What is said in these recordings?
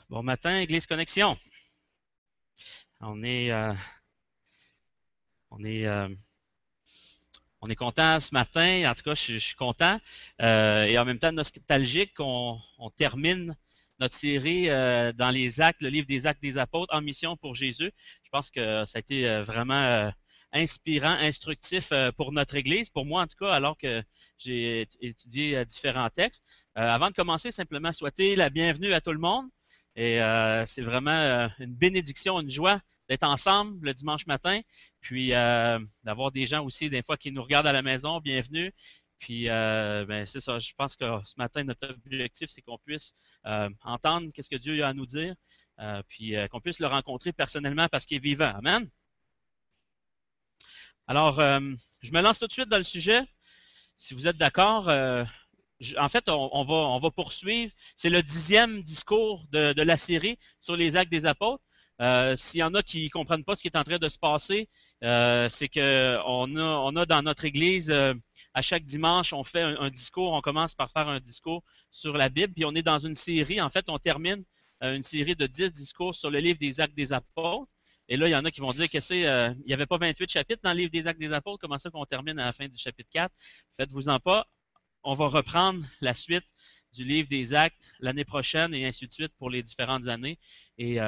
Bon matin, Église Connexion. On est, euh, on est, euh, on est content ce matin. En tout cas, je suis content et en même temps nostalgique qu'on termine notre série dans les Actes, le livre des Actes des Apôtres, en mission pour Jésus. Je pense que ça a été vraiment inspirant, instructif pour notre Église, pour moi en tout cas, alors que j'ai étudié différents textes. Avant de commencer, simplement souhaiter la bienvenue à tout le monde. Et c'est vraiment une bénédiction, une joie d'être ensemble le dimanche matin, puis d'avoir des gens aussi des fois qui nous regardent à la maison, bienvenue. Puis ben, c'est ça, je pense que ce matin, notre objectif, c'est qu'on puisse entendre qu'est-ce que Dieu a à nous dire, puis qu'on puisse le rencontrer personnellement parce qu'il est vivant. Amen. Alors, je me lance tout de suite dans le sujet. Si vous êtes d'accord, en fait, on va poursuivre. C'est le 10e discours de la série sur les actes des apôtres. S'il y en a qui ne comprennent pas ce qui est en train de se passer, c'est qu'on a dans notre Église, à chaque dimanche, on fait un discours, on commence par faire un discours sur la Bible, puis on est dans une série, en fait, on termine une série de 10 discours sur le livre des actes des apôtres. Et là, il y en a qui vont dire que il n'y avait pas 28 chapitres dans le livre des actes des apôtres, comment ça qu'on termine à la fin du chapitre 4? Faites-vous-en pas, on va reprendre la suite du livre des Actes l'année prochaine et ainsi de suite pour les différentes années. Et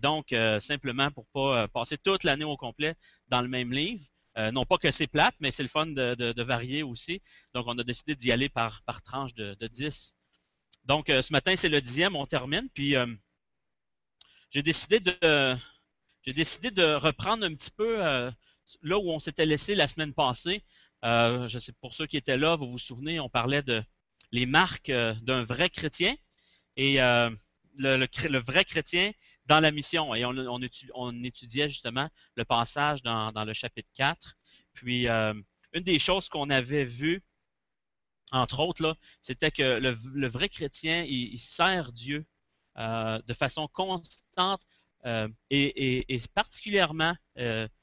donc, simplement pour pas passer toute l'année au complet dans le même livre. Non pas que c'est plate, mais c'est le fun de varier aussi. Donc, on a décidé d'y aller par tranche de 10. Donc, ce matin, c'est le 10e, on termine. Puis, j'ai décidé de, j'ai décidé de reprendre un petit peu là où on s'était laissé la semaine passée. Je sais, pour ceux qui étaient là, vous vous souvenez, on parlait de les marques d'un vrai chrétien et le vrai chrétien dans la mission. Et on étudiait justement le passage dans le chapitre 4. Puis, une des choses qu'on avait vues, entre autres, là, c'était que le vrai chrétien, il sert Dieu de façon constante et particulièrement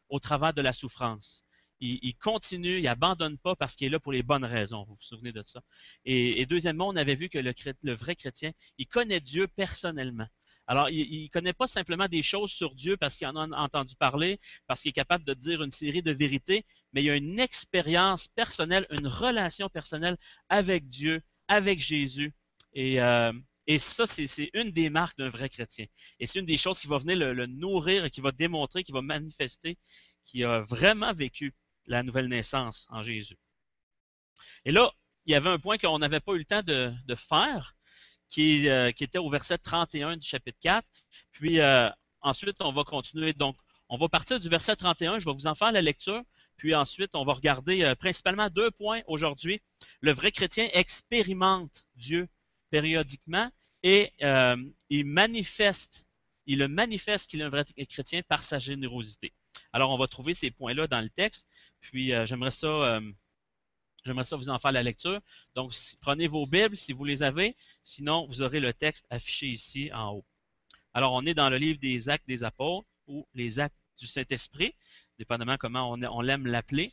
au travers de la souffrance. Il continue, il n'abandonne pas parce qu'il est là pour les bonnes raisons. Vous vous souvenez de ça. Et deuxièmement, on avait vu que le vrai chrétien, il connaît Dieu personnellement. Alors, il ne connaît pas simplement des choses sur Dieu parce qu'il en a entendu parler, parce qu'il est capable de dire une série de vérités, mais il y a une expérience personnelle, une relation personnelle avec Dieu, avec Jésus. Et, euh, et ça, c'est une des marques d'un vrai chrétien. Et c'est une des choses qui va venir le nourrir et qui va démontrer, qui va manifester qu'il a vraiment vécu la nouvelle naissance en Jésus. Et là, il y avait un point qu'on n'avait pas eu le temps de faire, qui était au verset 31 du chapitre 4. Puis ensuite, on va continuer. Donc, on va partir du verset 31. Je vais vous en faire la lecture. Puis ensuite, on va regarder principalement 2 points aujourd'hui. Le vrai chrétien expérimente Dieu périodiquement et il le manifeste qu'il est un vrai chrétien par sa générosité. Alors, on va trouver ces points-là dans le texte. Puis, j'aimerais ça vous en faire la lecture. Donc, prenez vos Bibles si vous les avez. Sinon, vous aurez le texte affiché ici en haut. Alors, on est dans le livre des Actes des Apôtres ou les Actes du Saint-Esprit, dépendamment comment on l'aime l'appeler.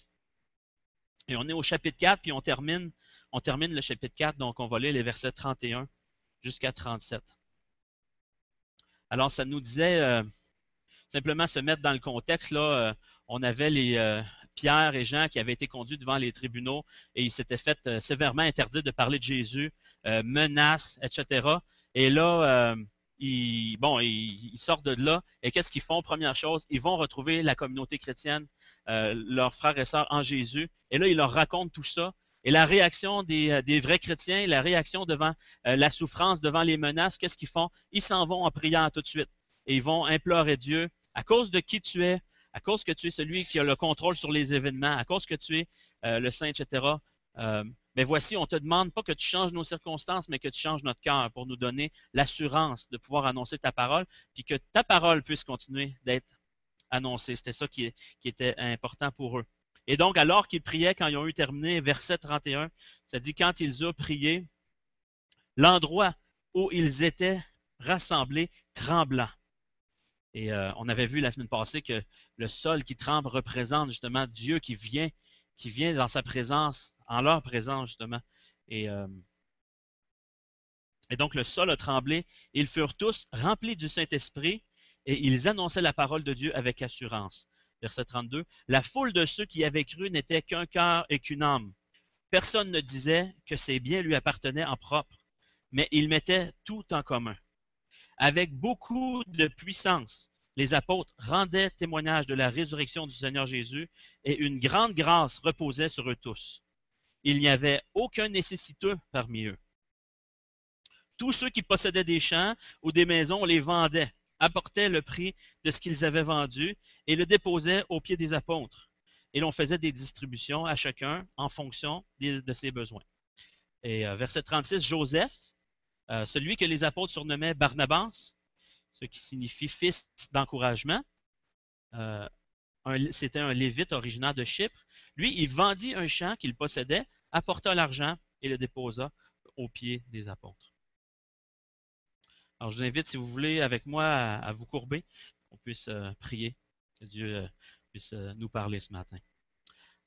Et on est au chapitre 4, puis on termine le chapitre 4, donc on va lire les versets 31 jusqu'à 37. Alors, ça nous disait, simplement se mettre dans le contexte, là, on avait les Pierre et Jean qui avaient été conduits devant les tribunaux et ils s'étaient fait sévèrement interdire de parler de Jésus, menaces, etc. Et là, ils sortent de là et qu'est-ce qu'ils font? Première chose, ils vont retrouver la communauté chrétienne, leurs frères et sœurs en Jésus. Et là, ils leur racontent tout ça. Et la réaction des vrais chrétiens, la réaction devant la souffrance, devant les menaces, qu'est-ce qu'ils font? Ils s'en vont en priant tout de suite. Et ils vont implorer Dieu, à cause de qui tu es, à cause que tu es celui qui a le contrôle sur les événements, à cause que tu es le saint, etc. Mais voici, on ne te demande pas que tu changes nos circonstances, mais que tu changes notre cœur pour nous donner l'assurance de pouvoir annoncer ta parole, puis que ta parole puisse continuer d'être annoncée. C'était ça qui était important pour eux. Et donc, alors qu'ils priaient, quand ils ont eu terminé, verset 31, ça dit, quand ils ont prié, l'endroit où ils étaient rassemblés tremblant. Et on avait vu la semaine passée que le sol qui tremble représente justement Dieu qui vient dans sa présence, en leur présence justement. Et, euh, Et donc le sol a tremblé. Ils furent tous remplis du Saint-Esprit et ils annonçaient la parole de Dieu avec assurance. Verset 32. La foule de ceux qui avaient cru n'était qu'un cœur et qu'une âme. Personne ne disait que ses biens lui appartenaient en propre, mais ils mettaient tout en commun. Avec beaucoup de puissance, les apôtres rendaient témoignage de la résurrection du Seigneur Jésus et une grande grâce reposait sur eux tous. Il n'y avait aucun nécessiteux parmi eux. Tous ceux qui possédaient des champs ou des maisons les vendaient, apportaient le prix de ce qu'ils avaient vendu et le déposaient aux pieds des apôtres. Et l'on faisait des distributions à chacun en fonction de ses besoins. Et verset 36, Joseph, celui que les apôtres surnommaient Barnabas, ce qui signifie fils d'encouragement, c'était un lévite originaire de Chypre. Lui, il vendit un champ qu'il possédait, apporta l'argent et le déposa aux pieds des apôtres. Alors, je vous invite, si vous voulez, avec moi, à vous courber, qu'on puisse prier, que Dieu puisse nous parler ce matin.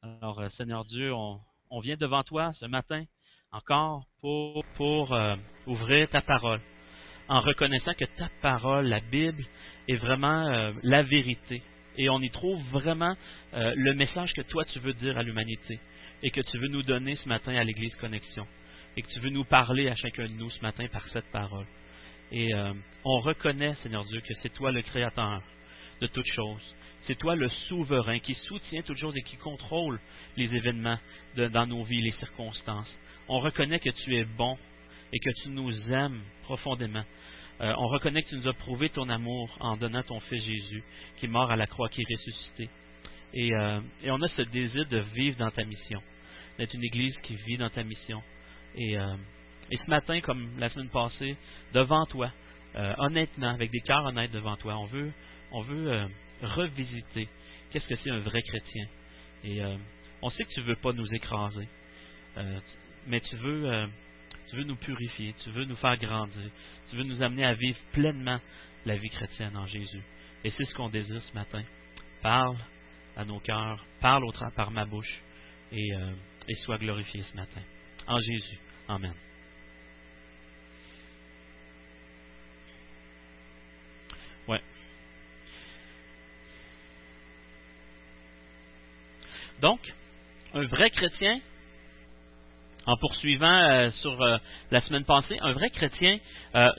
Alors, Seigneur Dieu, on vient devant toi ce matin encore pour ouvrir ta parole, en reconnaissant que ta parole, la Bible, est vraiment la vérité. Et on y trouve vraiment le message que toi tu veux dire à l'humanité et que tu veux nous donner ce matin à l'Église Connexion et que tu veux nous parler à chacun de nous ce matin par cette parole. Et on reconnaît, Seigneur Dieu, que c'est toi le Créateur de toutes choses. C'est toi le souverain qui soutient toutes choses et qui contrôle les événements dans nos vies, les circonstances. On reconnaît que tu es bon et que tu nous aimes profondément. On reconnaît que tu nous as prouvé ton amour en donnant ton Fils Jésus, qui est mort à la croix, qui est ressuscité. Et on a ce désir de vivre dans ta mission, d'être une Église qui vit dans ta mission. Et ce matin, comme la semaine passée, devant toi, honnêtement, avec des cœurs honnêtes devant toi, on veut revisiter qu'est-ce que c'est un vrai chrétien. Et on sait que tu ne veux pas nous écraser, mais tu veux nous purifier, tu veux nous faire grandir, tu veux nous amener à vivre pleinement la vie chrétienne en Jésus. Et c'est ce qu'on désire ce matin. Parle à nos cœurs, parle par ma bouche et sois glorifié ce matin. En Jésus. Amen. Ouais. Donc, un vrai chrétien, en poursuivant sur la semaine passée, un vrai chrétien,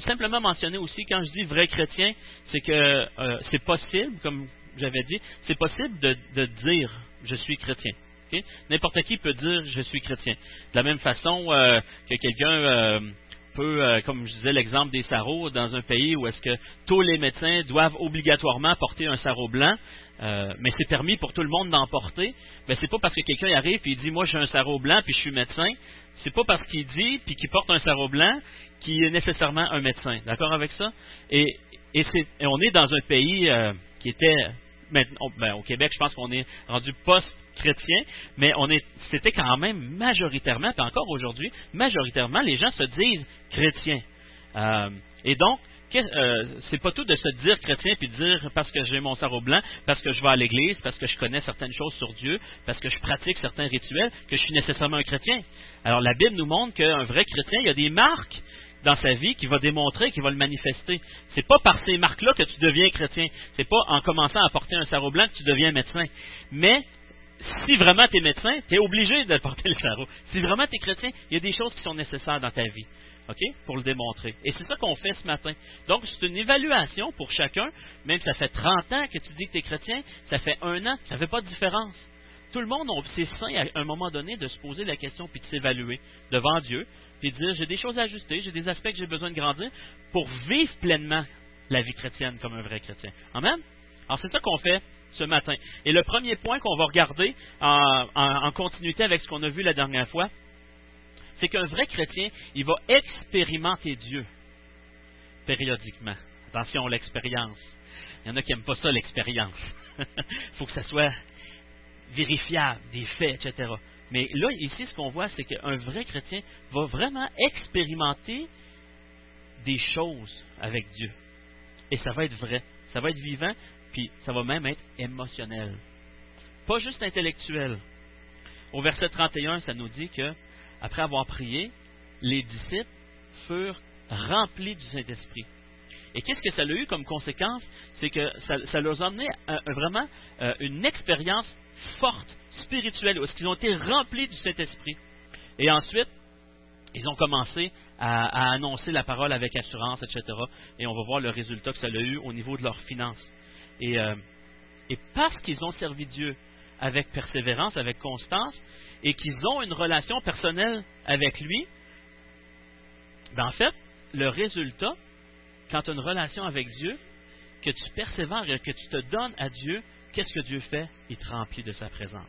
simplement mentionner aussi, quand je dis vrai chrétien, c'est que c'est possible, comme j'avais dit, c'est possible de dire « je suis chrétien ». Okay? N'importe qui peut dire « je suis chrétien ». De la même façon que quelqu'un peut, comme je disais l'exemple des sarraux, dans un pays où est-ce que tous les médecins doivent obligatoirement porter un sarrau blanc, mais c'est permis pour tout le monde d'en porter, mais c'est pas parce que quelqu'un arrive et il dit « moi j'ai un sarrau blanc puis je suis médecin », c'est pas parce qu'il dit puis qu'il porte un sarrau blanc qu'il est nécessairement un médecin. D'accord avec ça? Et on est dans un pays qui était, au Québec, je pense qu'on est rendu post-chrétien, mais c'était quand même majoritairement, puis encore aujourd'hui, majoritairement, les gens se disent chrétiens. Et donc, c'est pas tout de se dire chrétien puis de dire parce que j'ai mon sarrau blanc, parce que je vais à l'église, parce que je connais certaines choses sur Dieu, parce que je pratique certains rituels, que je suis nécessairement un chrétien. Alors la Bible nous montre qu'un vrai chrétien, il y a des marques dans sa vie qui va démontrer, qui va le manifester. C'est pas par ces marques-là que tu deviens chrétien. C'est pas en commençant à porter un sarrau blanc que tu deviens médecin. Mais si vraiment tu es médecin, tu es obligé de porter le sarrau. Si vraiment tu es chrétien, il y a des choses qui sont nécessaires dans ta vie. OK? Pour le démontrer. Et c'est ça qu'on fait ce matin. Donc, c'est une évaluation pour chacun. Même si ça fait 30 ans que tu dis que tu es chrétien, ça fait 1 an, ça ne fait pas de différence. Tout le monde, c'est sain à un moment donné de se poser la question puis de s'évaluer devant Dieu, puis de dire, j'ai des choses à ajuster, j'ai des aspects que j'ai besoin de grandir pour vivre pleinement la vie chrétienne comme un vrai chrétien. Amen? Alors, c'est ça qu'on fait ce matin. Et le premier point qu'on va regarder en continuité avec ce qu'on a vu la dernière fois, c'est qu'un vrai chrétien, il va expérimenter Dieu périodiquement. Attention, l'expérience. Il y en a qui n'aiment pas ça, l'expérience. Il faut que ça soit vérifiable, des faits, etc. Mais là, ici, ce qu'on voit, c'est qu'un vrai chrétien va vraiment expérimenter des choses avec Dieu. Et ça va être vrai. Ça va être vivant, puis ça va même être émotionnel. Pas juste intellectuel. Au verset 31, ça nous dit que après avoir prié, les disciples furent remplis du Saint-Esprit. Et qu'est-ce que ça a eu comme conséquence? C'est que ça leur a amené vraiment une expérience forte, spirituelle, où ils ont été remplis du Saint-Esprit. Et ensuite, ils ont commencé à annoncer la parole avec assurance, etc. Et on va voir le résultat que ça a eu au niveau de leurs finances. Et parce qu'ils ont servi Dieu avec persévérance, avec constance, et qu'ils ont une relation personnelle avec lui, ben en fait, le résultat, quand tu as une relation avec Dieu, que tu persévères, que tu te donnes à Dieu, qu'est-ce que Dieu fait? Il te remplit de sa présence.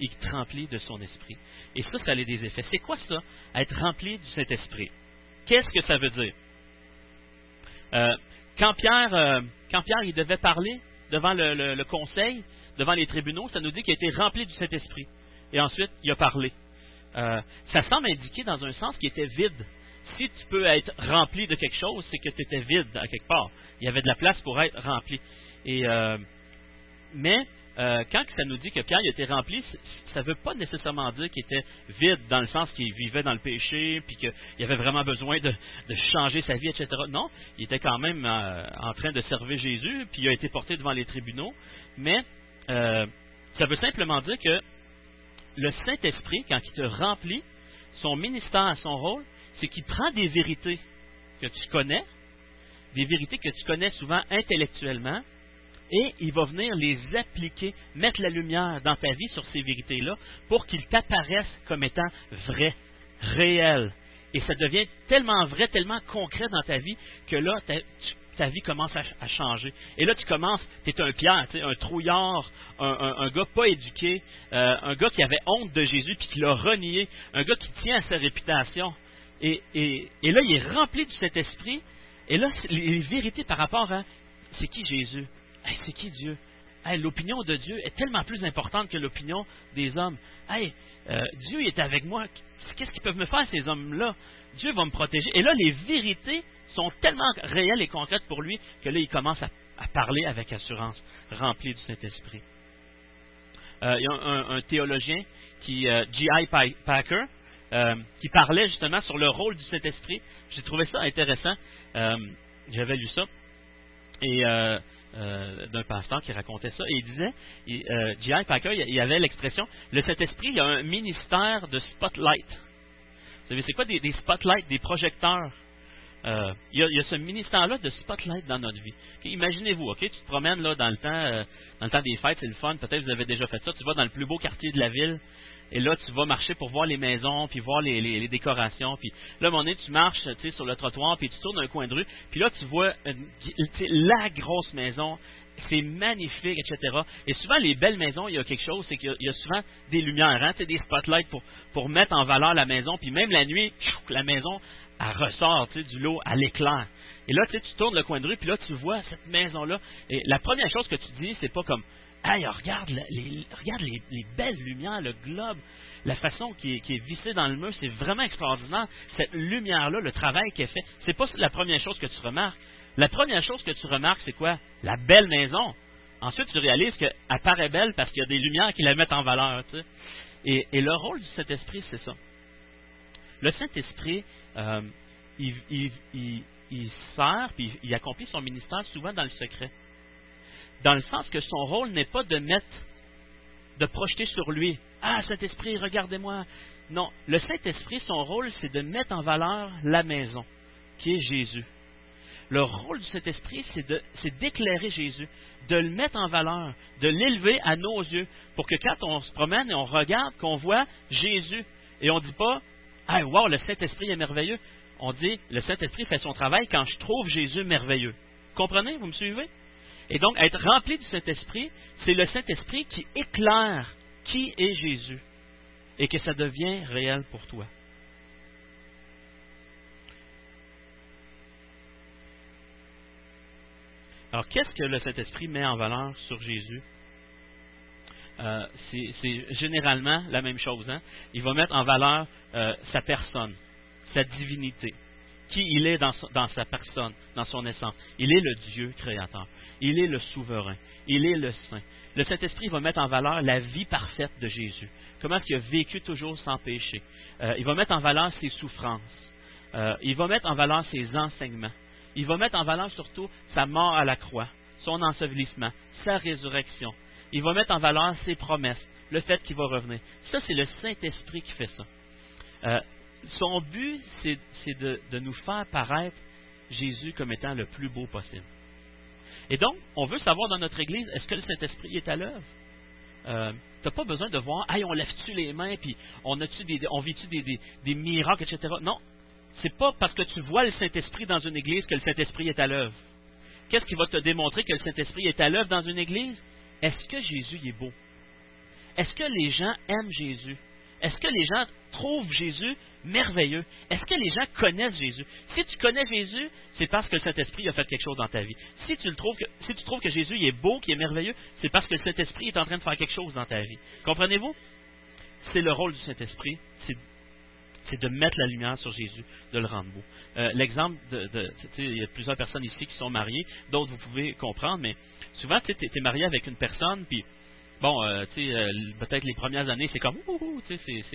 Il te remplit de son esprit. Et ça a des effets. C'est quoi ça? Être rempli du Saint-Esprit. Qu'est-ce que ça veut dire? Quand Pierre il devait parler devant le conseil, devant les tribunaux, ça nous dit qu'il a été rempli du Saint-Esprit. Et ensuite, il a parlé. Ça semble indiquer dans un sens qu'il était vide. Si tu peux être rempli de quelque chose, c'est que tu étais vide à quelque part. Il y avait de la place pour être rempli. Mais quand ça nous dit que Pierre a été rempli, ça ne veut pas nécessairement dire qu'il était vide dans le sens qu'il vivait dans le péché, puis qu'il avait vraiment besoin de changer sa vie, etc. Non, il était quand même en train de servir Jésus, puis il a été porté devant les tribunaux. Mais ça veut simplement dire que le Saint-Esprit, quand il te remplit, son ministère, son rôle, c'est qu'il prend des vérités que tu connais, des vérités que tu connais souvent intellectuellement, et il va venir les appliquer, mettre la lumière dans ta vie sur ces vérités-là, pour qu'ils t'apparaissent comme étant vrais, réels. Et ça devient tellement vrai, tellement concret dans ta vie, que là, ta vie commence à changer. Et là, tu es un Pierre, un trouillard, un gars pas éduqué, un gars qui avait honte de Jésus, puis qui l'a renié, un gars qui tient à sa réputation. Et là, il est rempli du Saint-Esprit. Et là, les vérités par rapport à c'est qui Jésus? Hey, c'est qui Dieu? Hey, l'opinion de Dieu est tellement plus importante que l'opinion des hommes. Hey, Dieu est avec moi. Qu'est-ce qu'ils peuvent me faire, ces hommes-là? Dieu va me protéger. Et là, les vérités sont tellement réelles et concrètes pour lui que là, il commence à parler avec assurance, rempli du Saint-Esprit. Il y a un théologien, J.I. Packer, qui parlait justement sur le rôle du Saint-Esprit. J'ai trouvé ça intéressant. J'avais lu ça. Et d'un pasteur qui racontait ça. Et il disait, J.I. Packer, il avait l'expression, le Saint-Esprit, il a un ministère de spotlight. Vous savez, c'est quoi des spotlights, des projecteurs? Il y a ce ministère-là de spotlight dans notre vie. Okay, imaginez-vous, tu te promènes là, dans le temps des fêtes, c'est le fun, peut-être vous avez déjà fait ça, tu vas dans le plus beau quartier de la ville, et là, tu vas marcher pour voir les maisons, puis voir les décorations. Puis là, à un moment donné, tu marches sur le trottoir, puis tu tournes un coin de rue, puis là, tu vois la grosse maison, c'est magnifique, etc. Et souvent, les belles maisons, il y a quelque chose, c'est qu'il y a souvent des lumières, des spotlights pour mettre en valeur la maison, puis même la nuit, la maison, elle ressort du lot à l'éclair. Et là, tu tournes le coin de rue, puis là, tu vois cette maison-là, et la première chose que tu dis, c'est pas comme hey, regarde les belles lumières, le globe, la façon qui est vissée dans le mur, c'est vraiment extraordinaire. Cette lumière-là, le travail qu'elle fait, c'est pas la première chose que tu remarques. La première chose que tu remarques, c'est quoi? La belle maison. Ensuite, tu réalises qu'elle paraît belle parce qu'il y a des lumières qui la mettent en valeur. Et le rôle du Saint-Esprit, c'est ça. Le Saint-Esprit, il sert, puis il accomplit son ministère souvent dans le secret. Dans le sens que son rôle n'est pas de projeter sur lui. Ah, Saint-Esprit, regardez-moi. Non, le Saint-Esprit, son rôle, c'est de mettre en valeur la maison, qui est Jésus. Le rôle du Saint-Esprit, c'est d'éclairer Jésus, de le mettre en valeur, de l'élever à nos yeux, pour que quand on se promène et on regarde, qu'on voit Jésus, et on ne dit pas « Ah, wow, le Saint-Esprit est merveilleux », on dit « Le Saint-Esprit fait son travail quand je trouve Jésus merveilleux ». Comprenez? Vous me suivez? Et donc, être rempli du Saint-Esprit, c'est le Saint-Esprit qui éclaire qui est Jésus et que ça devient réel pour toi. Alors, qu'est-ce que le Saint-Esprit met en valeur sur Jésus? C'est généralement la même chose. Hein? Il va mettre en valeur sa personne, sa divinité, qui il est dans sa personne, dans son essence. Il est le Dieu créateur. Il est le souverain. Il est le saint. Le Saint-Esprit va mettre en valeur la vie parfaite de Jésus. Comment est-ce qu'il a vécu toujours sans péché. Il va mettre en valeur ses souffrances. Il va mettre en valeur ses enseignements. Il va mettre en valeur surtout sa mort à la croix, son ensevelissement, sa résurrection. Il va mettre en valeur ses promesses, le fait qu'il va revenir. Ça, c'est le Saint-Esprit qui fait ça. Son but, c'est de nous faire paraître Jésus comme étant le plus beau possible. Et donc, on veut savoir dans notre Église, est-ce que le Saint-Esprit est à l'œuvre? Tu n'as pas besoin de voir, hey, on lève-tu les mains, puis on vit-tu des miracles, etc. Non, c'est pas parce que tu vois le Saint-Esprit dans une Église que le Saint-Esprit est à l'œuvre. Qu'est-ce qui va te démontrer que le Saint-Esprit est à l'œuvre dans une Église? Est-ce que Jésus est beau? Est-ce que les gens aiment Jésus? Est-ce que les gens trouvent Jésus merveilleux? Est-ce que les gens connaissent Jésus? Si tu connais Jésus, c'est parce que le Saint-Esprit a fait quelque chose dans ta vie. Si tu trouves que Jésus est beau, qu'il est merveilleux, c'est parce que le Saint-Esprit est en train de faire quelque chose dans ta vie. Comprenez-vous? C'est le rôle du Saint-Esprit, c'est de mettre la lumière sur Jésus, de le rendre beau. L'exemple il y a plusieurs personnes ici qui sont mariées, d'autres vous pouvez comprendre, mais souvent, tu es marié avec une personne, puis bon, peut-être les premières années, c'est comme, c'est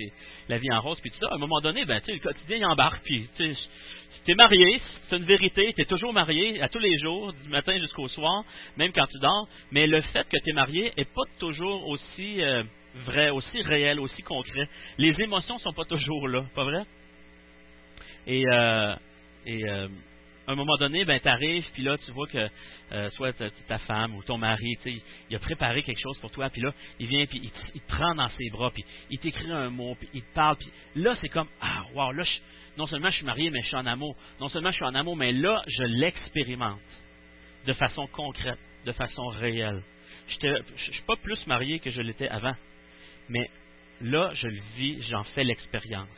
la vie en rose, puis tout ça. À un moment donné, le quotidien, il embarque, puis tu es marié, c'est une vérité, tu es toujours marié à tous les jours, du matin jusqu'au soir, même quand tu dors, mais le fait que tu es marié n'est pas toujours aussi vrai, aussi réel, aussi concret. Les émotions sont pas toujours là, pas vrai? Et à un moment donné, tu arrives, puis là, tu vois que soit ta femme ou ton mari, il a préparé quelque chose pour toi, puis là, il vient, puis il te prend dans ses bras, puis il t'écrit un mot, puis il te parle, puis là, c'est comme, ah, wow, là, non seulement je suis marié, mais je suis en amour. Non seulement je suis en amour, mais là, je l'expérimente de façon concrète, de façon réelle. Je ne suis pas plus marié que je l'étais avant, mais là, je le vis, j'en fais l'expérience.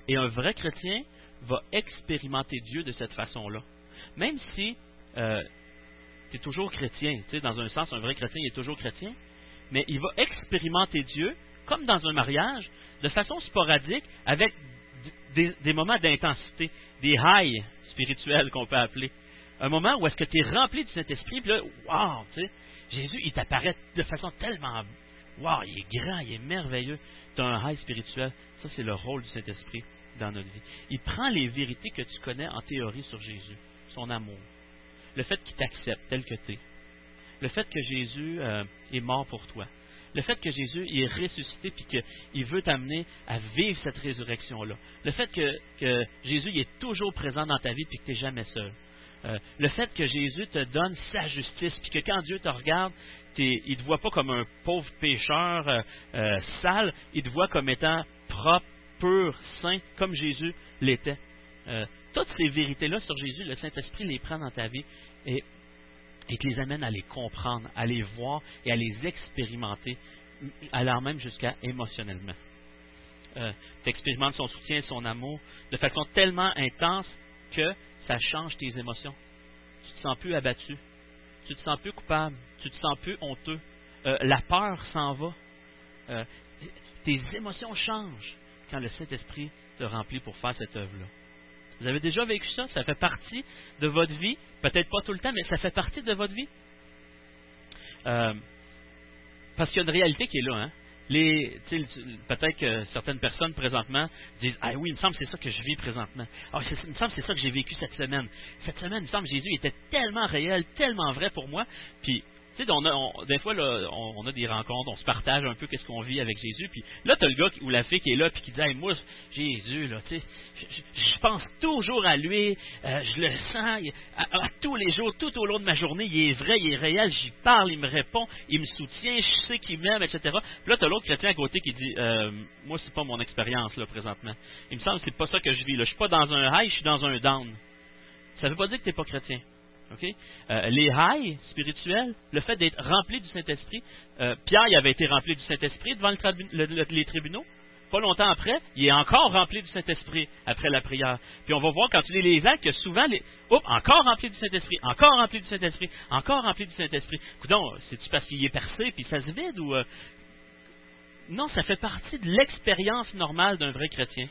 Et un vrai chrétien va expérimenter Dieu de cette façon-là. Même si tu es toujours chrétien, dans un sens, un vrai chrétien est toujours chrétien, mais il va expérimenter Dieu, comme dans un mariage, de façon sporadique, avec des moments d'intensité, des highs spirituels qu'on peut appeler. Un moment où est-ce que tu es rempli du Saint-Esprit, puis là, wow, Jésus, il t'apparaît de façon tellement, wow, il est grand, il est merveilleux. Tu as un high spirituel. Ça, c'est le rôle du Saint-Esprit dans notre vie. Il prend les vérités que tu connais en théorie sur Jésus, son amour, le fait qu'il t'accepte tel que tu es, le fait que Jésus est mort pour toi, le fait que Jésus est ressuscité et qu'il veut t'amener à vivre cette résurrection-là, le fait que Jésus est toujours présent dans ta vie et que tu n'es jamais seul, le fait que Jésus te donne sa justice puis que quand Dieu te regarde, il ne te voit pas comme un pauvre pécheur sale, il te voit comme étant propre, pur, saint, comme Jésus l'était. Toutes ces vérités-là sur Jésus, le Saint-Esprit les prend dans ta vie et te les amène à les comprendre, à les voir et à les expérimenter, allant même jusqu'à émotionnellement. Tu expérimentes son soutien et son amour de façon tellement intense que ça change tes émotions. Tu te sens plus abattu, tu te sens plus coupable, tu te sens plus honteux. La peur s'en va. Tes émotions changent quand le Saint-Esprit te remplit pour faire cette œuvre-là. Vous avez déjà vécu ça? Ça fait partie de votre vie. Peut-être pas tout le temps, mais ça fait partie de votre vie. Parce qu'il y a une réalité qui est là. Hein? Peut-être que certaines personnes présentement disent « Ah oui, il me semble que c'est ça que je vis présentement. Ah, il me semble que c'est ça que j'ai vécu cette semaine. Cette semaine, il me semble que Jésus était tellement réel, tellement vrai pour moi. » Puis, des fois, là, on a des rencontres, on se partage un peu qu'est-ce qu'on vit avec Jésus. Puis là, tu as le gars ou la fille qui est là puis qui dit hey, « Moi, Jésus, là, je pense toujours à lui, je le sens à tous les jours, tout au long de ma journée, il est vrai, il est réel, j'y parle, il me répond, il me soutient, je sais qu'il m'aime, etc. » Puis là, tu as l'autre chrétien à côté qui dit « Moi, c'est pas mon expérience là présentement. Il me semble que c'est pas ça que je vis. Là. Je suis pas dans un high, je suis dans un down. » Ça ne veut pas dire que tu n'es pas chrétien. Okay? Les highs spirituels, le fait d'être rempli du Saint-Esprit, Pierre il avait été rempli du Saint-Esprit devant les tribunaux. Pas longtemps après, il est encore rempli du Saint-Esprit après la prière. Puis on va voir quand tu lis les actes que souvent, encore rempli du Saint-Esprit, encore rempli du Saint-Esprit, encore rempli du Saint-Esprit. Coudonc, c'est-tu parce qu'il est percé puis ça se vide ou... Non, ça fait partie de l'expérience normale d'un vrai chrétien.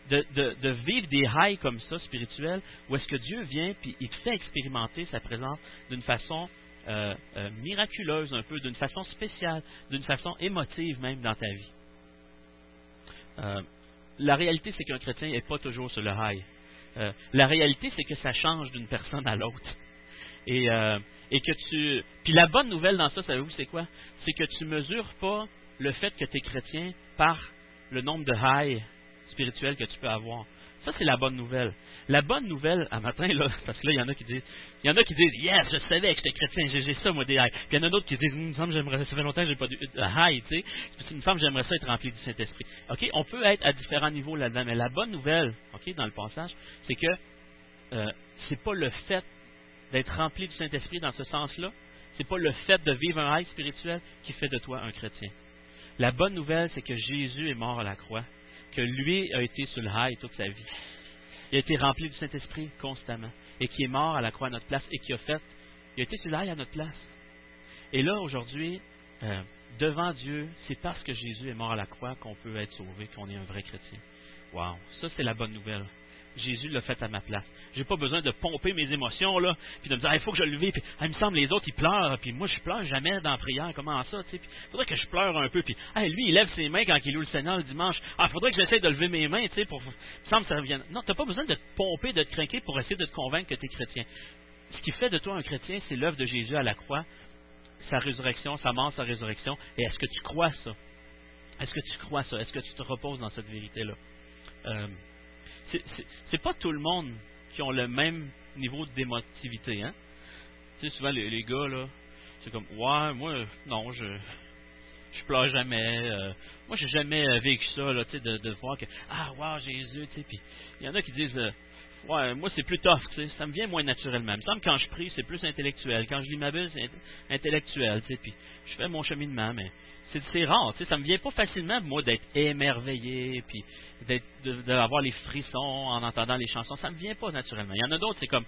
De vivre des highs comme ça, spirituels, où est-ce que Dieu vient puis il te fait expérimenter sa présence d'une façon miraculeuse un peu, d'une façon spéciale, d'une façon émotive même dans ta vie. La réalité, c'est qu'un chrétien n'est pas toujours sur le high. La réalité, c'est que ça change d'une personne à l'autre. Et que tu... Puis la bonne nouvelle dans ça, savez-vous, c'est quoi? C'est que tu mesures pas le fait que tu es chrétien par le nombre de highs spirituels que tu peux avoir. Ça, c'est la bonne nouvelle. La bonne nouvelle, à matin, là, parce que là, il y en a qui disent, yes, je savais que j'étais chrétien, j'ai ça, moi, des highs. Puis il y en a d'autres qui disent, il me semble, ça fait longtemps que j'ai pas de high, tu sais. Il me semble, j'aimerais ça être rempli du Saint-Esprit. OK, on peut être à différents niveaux là-dedans, mais la bonne nouvelle, OK, dans le passage, c'est que c'est pas le fait d'être rempli du Saint-Esprit dans ce sens-là, c'est pas le fait de vivre un high spirituel qui fait de toi un chrétien. La bonne nouvelle, c'est que Jésus est mort à la croix, que lui a été sur le high toute sa vie. Il a été rempli du Saint-Esprit constamment, et qui est mort à la croix à notre place, et qui a été sur le high à notre place. Et là, aujourd'hui, devant Dieu, c'est parce que Jésus est mort à la croix qu'on peut être sauvé, qu'on est un vrai chrétien. Wow, ça c'est la bonne nouvelle. Jésus l'a fait à ma place. J'ai pas besoin de pomper mes émotions, là, puis de me dire, il faut que je le vive, puis il me semble les autres, ils pleurent, puis moi, je pleure jamais dans la prière, comment ça, tu sais, puis il faudrait que je pleure un peu, puis lui, il lève ses mains quand il loue le Seigneur le dimanche, il faudrait que j'essaie de lever mes mains, tu sais, pour, il me semble que ça revienne. Non, t'as pas besoin de te pomper, de te craquer pour essayer de te convaincre que tu es chrétien. Ce qui fait de toi un chrétien, c'est l'œuvre de Jésus à la croix, sa résurrection, sa mort, sa résurrection, et est-ce que tu crois ça? Est-ce que tu crois ça? Est-ce que tu te reposes dans cette vérité-là? C'est pas tout le monde qui ont le même niveau d'émotivité, hein? Tu sais, souvent les gars, là, c'est comme, ouais, moi, non, je pleure jamais. Moi, j'ai jamais vécu ça, là, tu sais, de voir que, wow, Jésus, tu sais, puis il y en a qui disent, ouais, moi, c'est plus tough, tu sais, ça me vient moins naturellement. Il me semble que quand je prie, c'est plus intellectuel. Quand je lis ma Bible, c'est intellectuel, tu sais, puis je fais mon cheminement, mais c'est rare, tu sais, ça me vient pas facilement, moi, d'être émerveillé, puis d'avoir les frissons en entendant les chansons, ça me vient pas naturellement. Il y en a d'autres, c'est comme,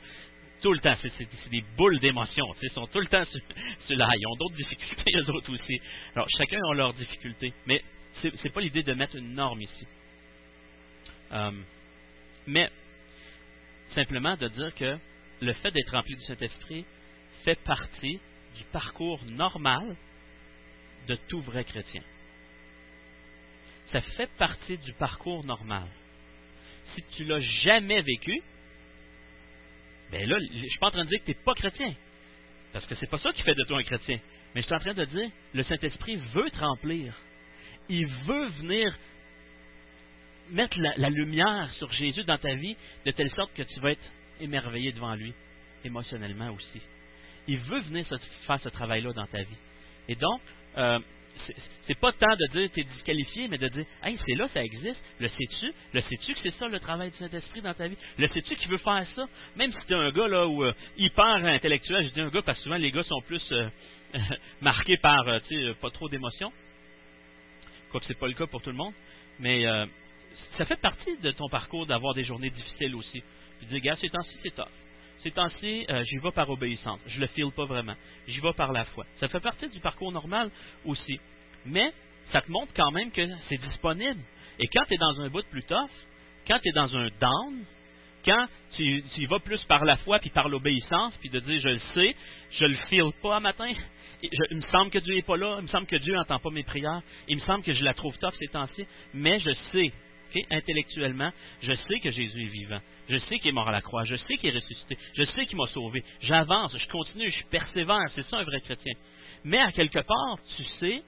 tout le temps, c'est des boules d'émotions, tu sais, ils sont tout le temps sur la ils ont d'autres difficultés, eux autres aussi. Alors, chacun a leurs difficultés, mais c'est pas l'idée de mettre une norme ici. Mais, simplement de dire que le fait d'être rempli du Saint-Esprit fait partie du parcours normal de tout vrai chrétien. Ça fait partie du parcours normal. Si tu l'as jamais vécu, ben là, je suis pas en train de dire que tu n'es pas chrétien. Parce que c'est pas ça qui fait de toi un chrétien. Mais je suis en train de dire, le Saint-Esprit veut te remplir. Il veut venir mettre la lumière sur Jésus dans ta vie, de telle sorte que tu vas être émerveillé devant lui, émotionnellement aussi. Il veut venir faire ce travail-là dans ta vie. Et donc, c'est pas tant de dire tu es disqualifié, mais de dire hey, c'est là, ça existe. Le sais-tu que c'est ça le travail du Saint-Esprit dans ta vie? Le sais-tu qu'il veut faire ça? Même si tu es un gars là où hyper intellectuel, je dis un gars parce que souvent les gars sont plus marqués par pas trop d'émotions. Quoique c'est pas le cas pour tout le monde. Mais ça fait partie de ton parcours d'avoir des journées difficiles aussi. Tu dis, gars, ces temps-ci, c'est tough. Ces temps-ci, j'y vais par obéissance. Je le file pas vraiment. J'y vais par la foi. Ça fait partie du parcours normal aussi. Mais ça te montre quand même que c'est disponible. Et quand tu es dans un bout plus tough, quand tu es dans un down, quand tu y vas plus par la foi puis par l'obéissance, puis de dire je le sais, je le file pas à matin, il me semble que Dieu n'est pas là, il me semble que Dieu n'entend pas mes prières, il me semble que je la trouve tough ces temps-ci, mais je sais, intellectuellement, je sais que Jésus est vivant, je sais qu'il est mort à la croix, je sais qu'il est ressuscité, je sais qu'il m'a sauvé, j'avance, je continue, je persévère, c'est ça un vrai chrétien. Mais à quelque part, tu sais,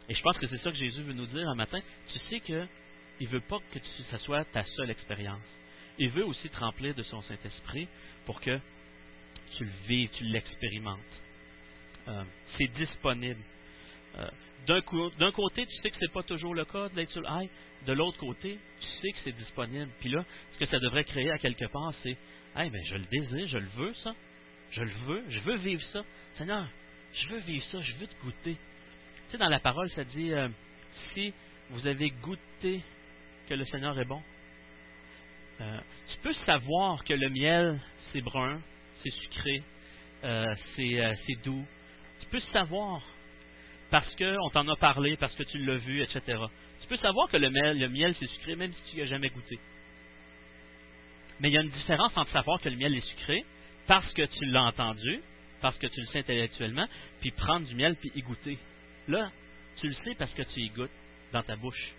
et je pense que c'est ça que Jésus veut nous dire un matin, tu sais qu'il ne veut pas que ça soit ta seule expérience. Il veut aussi te remplir de son Saint-Esprit pour que tu le vives, tu l'expérimentes. C'est disponible. D'un côté, tu sais que c'est pas toujours le cas d'être sur le high. De l'autre côté, tu sais que c'est disponible. Puis là, ce que ça devrait créer à quelque part, c'est hey, ben, je le désire, je le veux, ça. Je veux vivre ça. Seigneur, je veux vivre ça, je veux te goûter. Tu sais, dans la parole, ça dit si vous avez goûté que le Seigneur est bon, tu peux savoir que le miel, c'est brun, c'est sucré, c'est doux. Tu peux savoir parce qu'on t'en a parlé, parce que tu l'as vu, etc. Tu peux savoir que le miel, c'est sucré, même si tu n'y as jamais goûté. Mais il y a une différence entre savoir que le miel est sucré, parce que tu l'as entendu, parce que tu le sais intellectuellement, puis prendre du miel puis y goûter. Là, tu le sais parce que tu y goûtes dans ta bouche.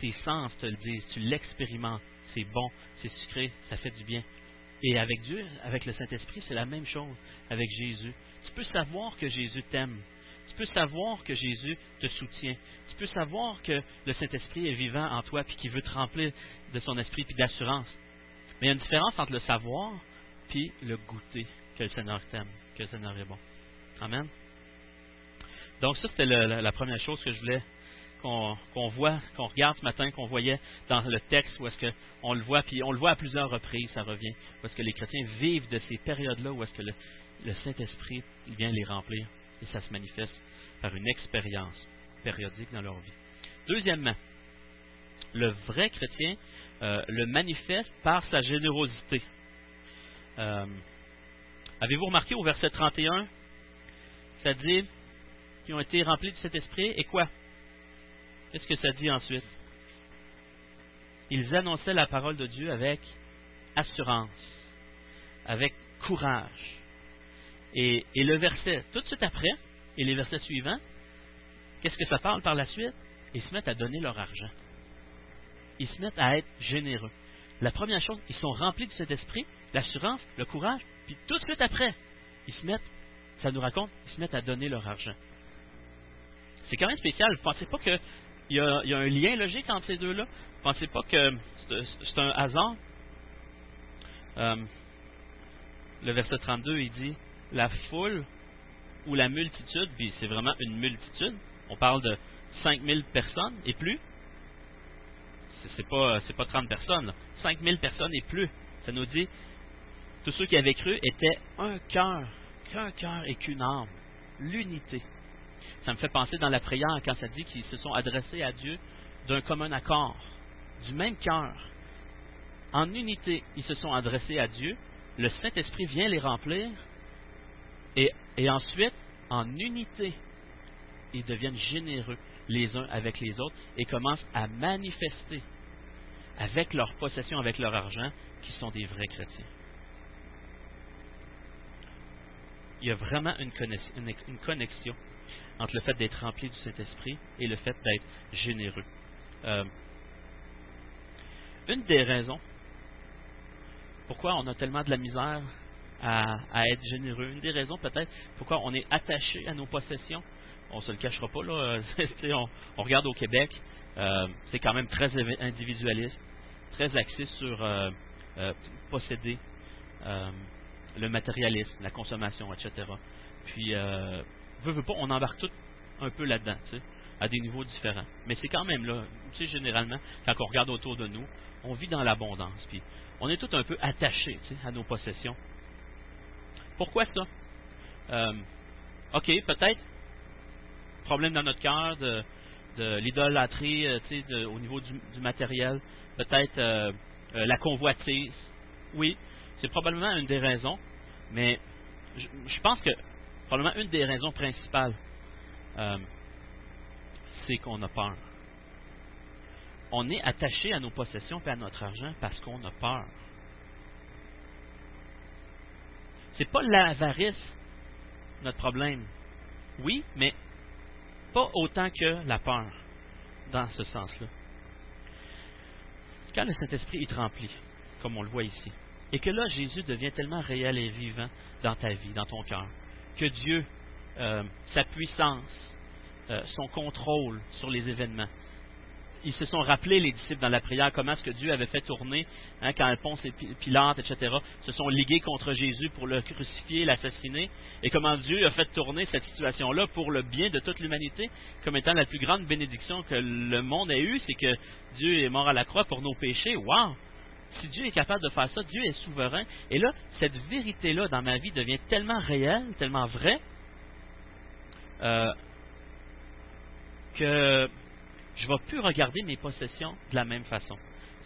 Tes sens te le disent, tu l'expérimentes. c'est bon, c'est sucré, ça fait du bien. Et avec Dieu, avec le Saint-Esprit, c'est la même chose avec Jésus. Tu peux savoir que Jésus t'aime. Tu peux savoir que Jésus te soutient. Tu peux savoir que le Saint-Esprit est vivant en toi puis qu'il veut te remplir de son esprit puis d'assurance. Mais il y a une différence entre le savoir puis le goûter que le Seigneur t'aime, que le Seigneur est bon. Amen. Donc ça, c'était la première chose que je voulais qu'on voit, qu'on regarde ce matin, qu'on voyait dans le texte, où est-ce qu'on le voit, puis on le voit à plusieurs reprises, ça revient, où est-ce que les chrétiens vivent de ces périodes-là, où est-ce que le Saint-Esprit vient les remplir, et ça se manifeste par une expérience périodique dans leur vie. Deuxièmement, le vrai chrétien le manifeste par sa générosité. Avez-vous remarqué au verset 31, ça dit qu'ils ont été remplis du Saint-Esprit, et quoi? Qu'est-ce que ça dit ensuite? Ils annonçaient la parole de Dieu avec assurance, avec courage. Et le verset, tout de suite après, et les versets suivants, qu'est-ce que ça parle par la suite? Ils se mettent à donner leur argent. Ils se mettent à être généreux. La première chose, ils sont remplis de cet esprit, l'assurance, le courage, puis tout de suite après, ils se mettent, ça nous raconte, ils se mettent à donner leur argent. C'est quand même spécial. Vous ne pensez pas qu'il y a un lien logique entre ces deux-là? Vous ne pensez pas que c'est un hasard? Le verset 32, il dit « La foule ou la multitude », puis c'est vraiment une multitude, on parle de 5000 personnes et plus. C'est pas 30 personnes, là. 5000 personnes et plus. Ça nous dit, tous ceux qui avaient cru étaient un cœur, qu'un cœur et qu'une âme. L'unité. Ça me fait penser dans la prière quand ça dit qu'ils se sont adressés à Dieu d'un commun accord, du même cœur. En unité, ils se sont adressés à Dieu. Le Saint-Esprit vient les remplir. Et ensuite, en unité, ils deviennent généreux les uns avec les autres et commencent à manifester avec leur possession, avec leur argent, qu'ils sont des vrais chrétiens. Il y a vraiment une connexion entre le fait d'être rempli du Saint-Esprit et le fait d'être généreux. Une des raisons pourquoi on a tellement de la misère à être généreux, une des raisons peut-être pourquoi on est attaché à nos possessions, on ne se le cachera pas, là, on regarde au Québec, c'est quand même très individualiste, très axé sur posséder, le matérialisme, la consommation, etc. Puis, veut pas, on embarque tout un peu là-dedans, tu sais, à des niveaux différents. Mais c'est quand même là, tu sais, généralement, quand on regarde autour de nous, on vit dans l'abondance, puis on est tout un peu attachés, tu sais, à nos possessions. Pourquoi ça? OK, peut-être problème dans notre cœur de l'idolâtrie, tu sais, au niveau du matériel, peut-être la convoitise. Oui, c'est probablement une des raisons, mais je pense que probablement une des raisons principales, c'est qu'on a peur. On est attaché à nos possessions et à notre argent parce qu'on a peur. C'est pas l'avarice notre problème. Oui, mais pas autant que la peur dans ce sens-là. Quand le Saint-Esprit est rempli, comme on le voit ici, et que là, Jésus devient tellement réel et vivant dans ta vie, dans ton cœur, que Dieu, sa puissance, son contrôle sur les événements, ils se sont rappelés, les disciples, dans la prière, comment est-ce que Dieu avait fait tourner, quand Ponce et Pilate, etc., se sont ligués contre Jésus pour le crucifier, l'assassiner, et comment Dieu a fait tourner cette situation-là pour le bien de toute l'humanité, comme étant la plus grande bénédiction que le monde ait eue, c'est que Dieu est mort à la croix pour nos péchés. Wow! Si Dieu est capable de faire ça, Dieu est souverain. Et là, cette vérité-là dans ma vie devient tellement réelle, tellement vraie, que je ne vais plus regarder mes possessions de la même façon.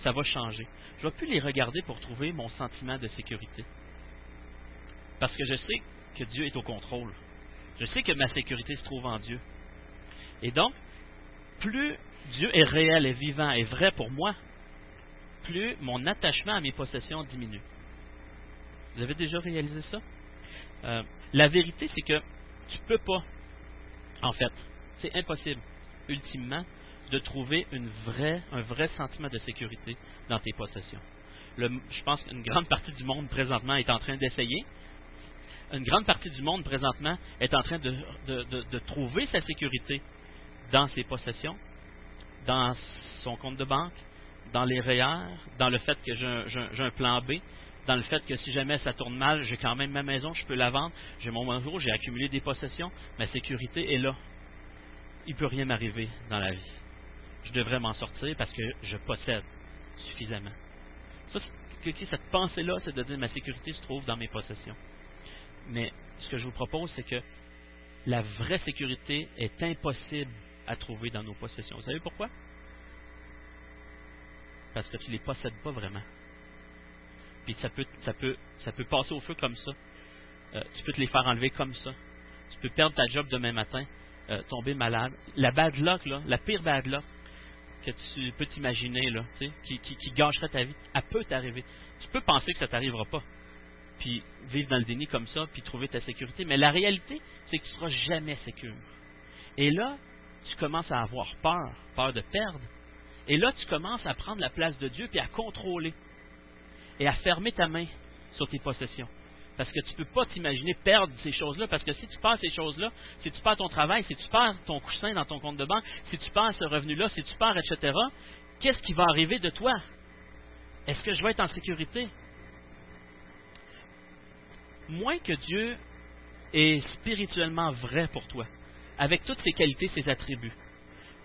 Ça va changer. Je ne vais plus les regarder pour trouver mon sentiment de sécurité. Parce que je sais que Dieu est au contrôle. Je sais que ma sécurité se trouve en Dieu. Et donc, plus Dieu est réel, est vivant, est vrai pour moi, plus mon attachement à mes possessions diminue. Vous avez déjà réalisé ça? La vérité, c'est que tu ne peux pas, en fait, c'est impossible, ultimement, de trouver un vrai sentiment de sécurité dans tes possessions. Je pense qu'une grande partie du monde présentement est en train d'essayer. Une grande partie du monde présentement est en train de trouver sa sécurité dans ses possessions, dans son compte de banque, dans les REER, dans le fait que j'ai un plan B, dans le fait que si jamais ça tourne mal, j'ai quand même ma maison, je peux la vendre, j'ai mon bonjour, j'ai accumulé des possessions, ma sécurité est là. Il ne peut rien m'arriver dans la vie. Je devrais m'en sortir parce que je possède suffisamment. Ça, cette pensée-là, c'est de dire ma sécurité se trouve dans mes possessions. Mais ce que je vous propose, c'est que la vraie sécurité est impossible à trouver dans nos possessions. Vous savez pourquoi? Parce que tu ne les possèdes pas vraiment. Puis ça peut passer au feu comme ça. Tu peux te les faire enlever comme ça. Tu peux perdre ta job demain matin, tomber malade. La bad luck, là, la pire bad luck que tu peux t'imaginer, là, tu sais, qui gâcherait ta vie, elle peut t'arriver. Tu peux penser que ça ne t'arrivera pas, puis vivre dans le déni comme ça, puis trouver ta sécurité. Mais la réalité, c'est que tu ne seras jamais sécure. Et là, tu commences à avoir peur de perdre. Et là, tu commences à prendre la place de Dieu, puis à contrôler, et à fermer ta main sur tes possessions. Parce que tu ne peux pas t'imaginer perdre ces choses-là, parce que si tu perds ces choses-là, si tu perds ton travail, si tu perds ton coussin dans ton compte de banque, si tu perds ce revenu-là, si tu perds, etc., qu'est-ce qui va arriver de toi? Est-ce que je vais être en sécurité? Moins que Dieu est spirituellement vrai pour toi, avec toutes ses qualités, ses attributs,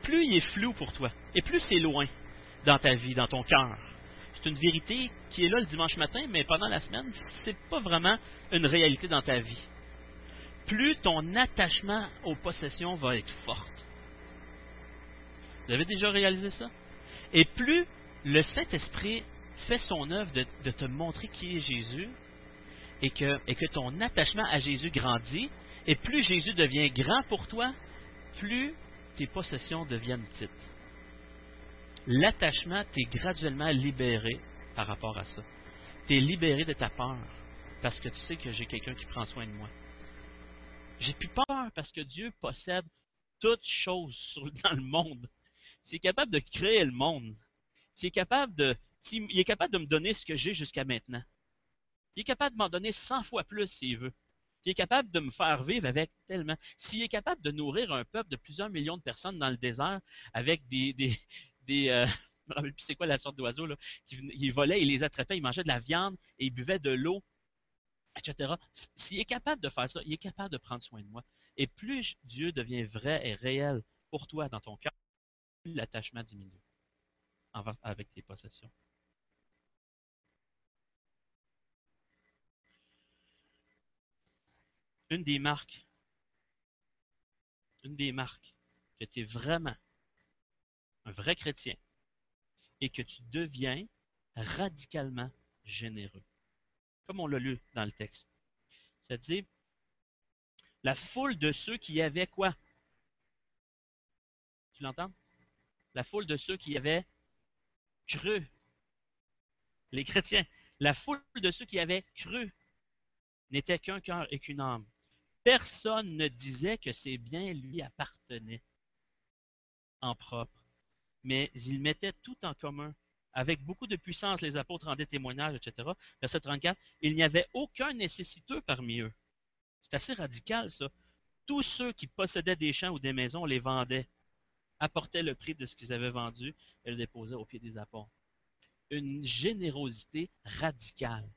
plus il est flou pour toi, et plus c'est loin dans ta vie, dans ton cœur. C'est une vérité qui est là le dimanche matin, mais pendant la semaine, c'est pas vraiment une réalité dans ta vie. Plus ton attachement aux possessions va être forte. Vous avez déjà réalisé ça? Et plus le Saint-Esprit fait son œuvre de te montrer qui est Jésus, et que ton attachement à Jésus grandit, et plus Jésus devient grand pour toi, plus tes possessions deviennent petites. L'attachement, tu es graduellement libéré par rapport à ça. Tu es libéré de ta peur parce que tu sais que j'ai quelqu'un qui prend soin de moi. J'ai plus peur parce que Dieu possède toutes choses dans le monde. S'il est capable de créer le monde, s'il est capable de me donner ce que j'ai jusqu'à maintenant, il est capable de m'en donner 100 fois plus s'il veut. Il est capable de me faire vivre avec tellement. S'il est capable de nourrir un peuple de plusieurs millions de personnes dans le désert avec je ne me rappelle plus c'est quoi la sorte d'oiseau, là, qui volait, il les attrapait, il mangeait de la viande et il buvait de l'eau, etc. S'il est capable de faire ça, il est capable de prendre soin de moi. Et plus Dieu devient vrai et réel pour toi dans ton cœur, plus l'attachement diminue avec tes possessions. Une des marques que tu es vraiment un vrai chrétien et que tu deviens radicalement généreux. Comme on l'a lu dans le texte. Ça dit, la foule de ceux qui avaient quoi? Tu l'entends? La foule de ceux qui avaient cru. Les chrétiens. La foule de ceux qui avaient cru n'était qu'un cœur et qu'une âme. Personne ne disait que ses biens lui appartenaient en propre, mais ils mettaient tout en commun. Avec beaucoup de puissance, les apôtres rendaient témoignage, etc. Verset 34, il n'y avait aucun nécessiteux parmi eux. C'est assez radical, ça. Tous ceux qui possédaient des champs ou des maisons les vendaient, apportaient le prix de ce qu'ils avaient vendu et le déposaient aux pieds des apôtres. Une générosité radicale.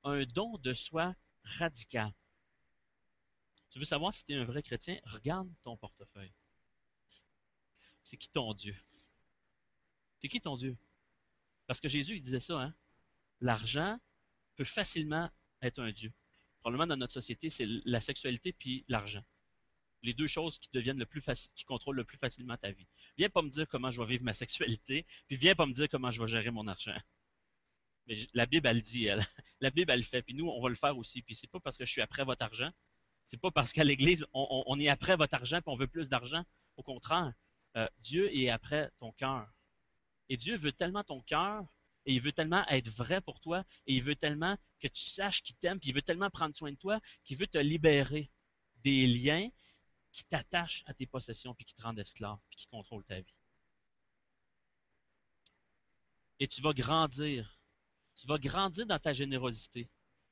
Un don de soi radical. Tu veux savoir si tu es un vrai chrétien? Regarde ton portefeuille. C'est qui ton Dieu? C'est qui ton Dieu? Parce que Jésus, il disait ça, hein? L'argent peut facilement être un Dieu. Probablement dans notre société, c'est la sexualité puis l'argent. Les deux choses qui deviennent qui contrôlent le plus facilement ta vie. Viens pas me dire comment je vais vivre ma sexualité, puis viens pas me dire comment je vais gérer mon argent. Mais la Bible, elle le dit, elle. La Bible, elle le fait, puis nous, on va le faire aussi. Puis c'est pas parce que je suis après votre argent, c'est pas parce qu'à l'Église, on est après votre argent, puis on veut plus d'argent. Au contraire, Dieu est après ton cœur. Et Dieu veut tellement ton cœur, et il veut tellement être vrai pour toi, et il veut tellement que tu saches qu'il t'aime, puis il veut tellement prendre soin de toi, qu'il veut te libérer des liens qui t'attachent à tes possessions, puis qui te rendent esclave, puis qui contrôlent ta vie. et tu vas grandir. Tu vas grandir dans ta générosité,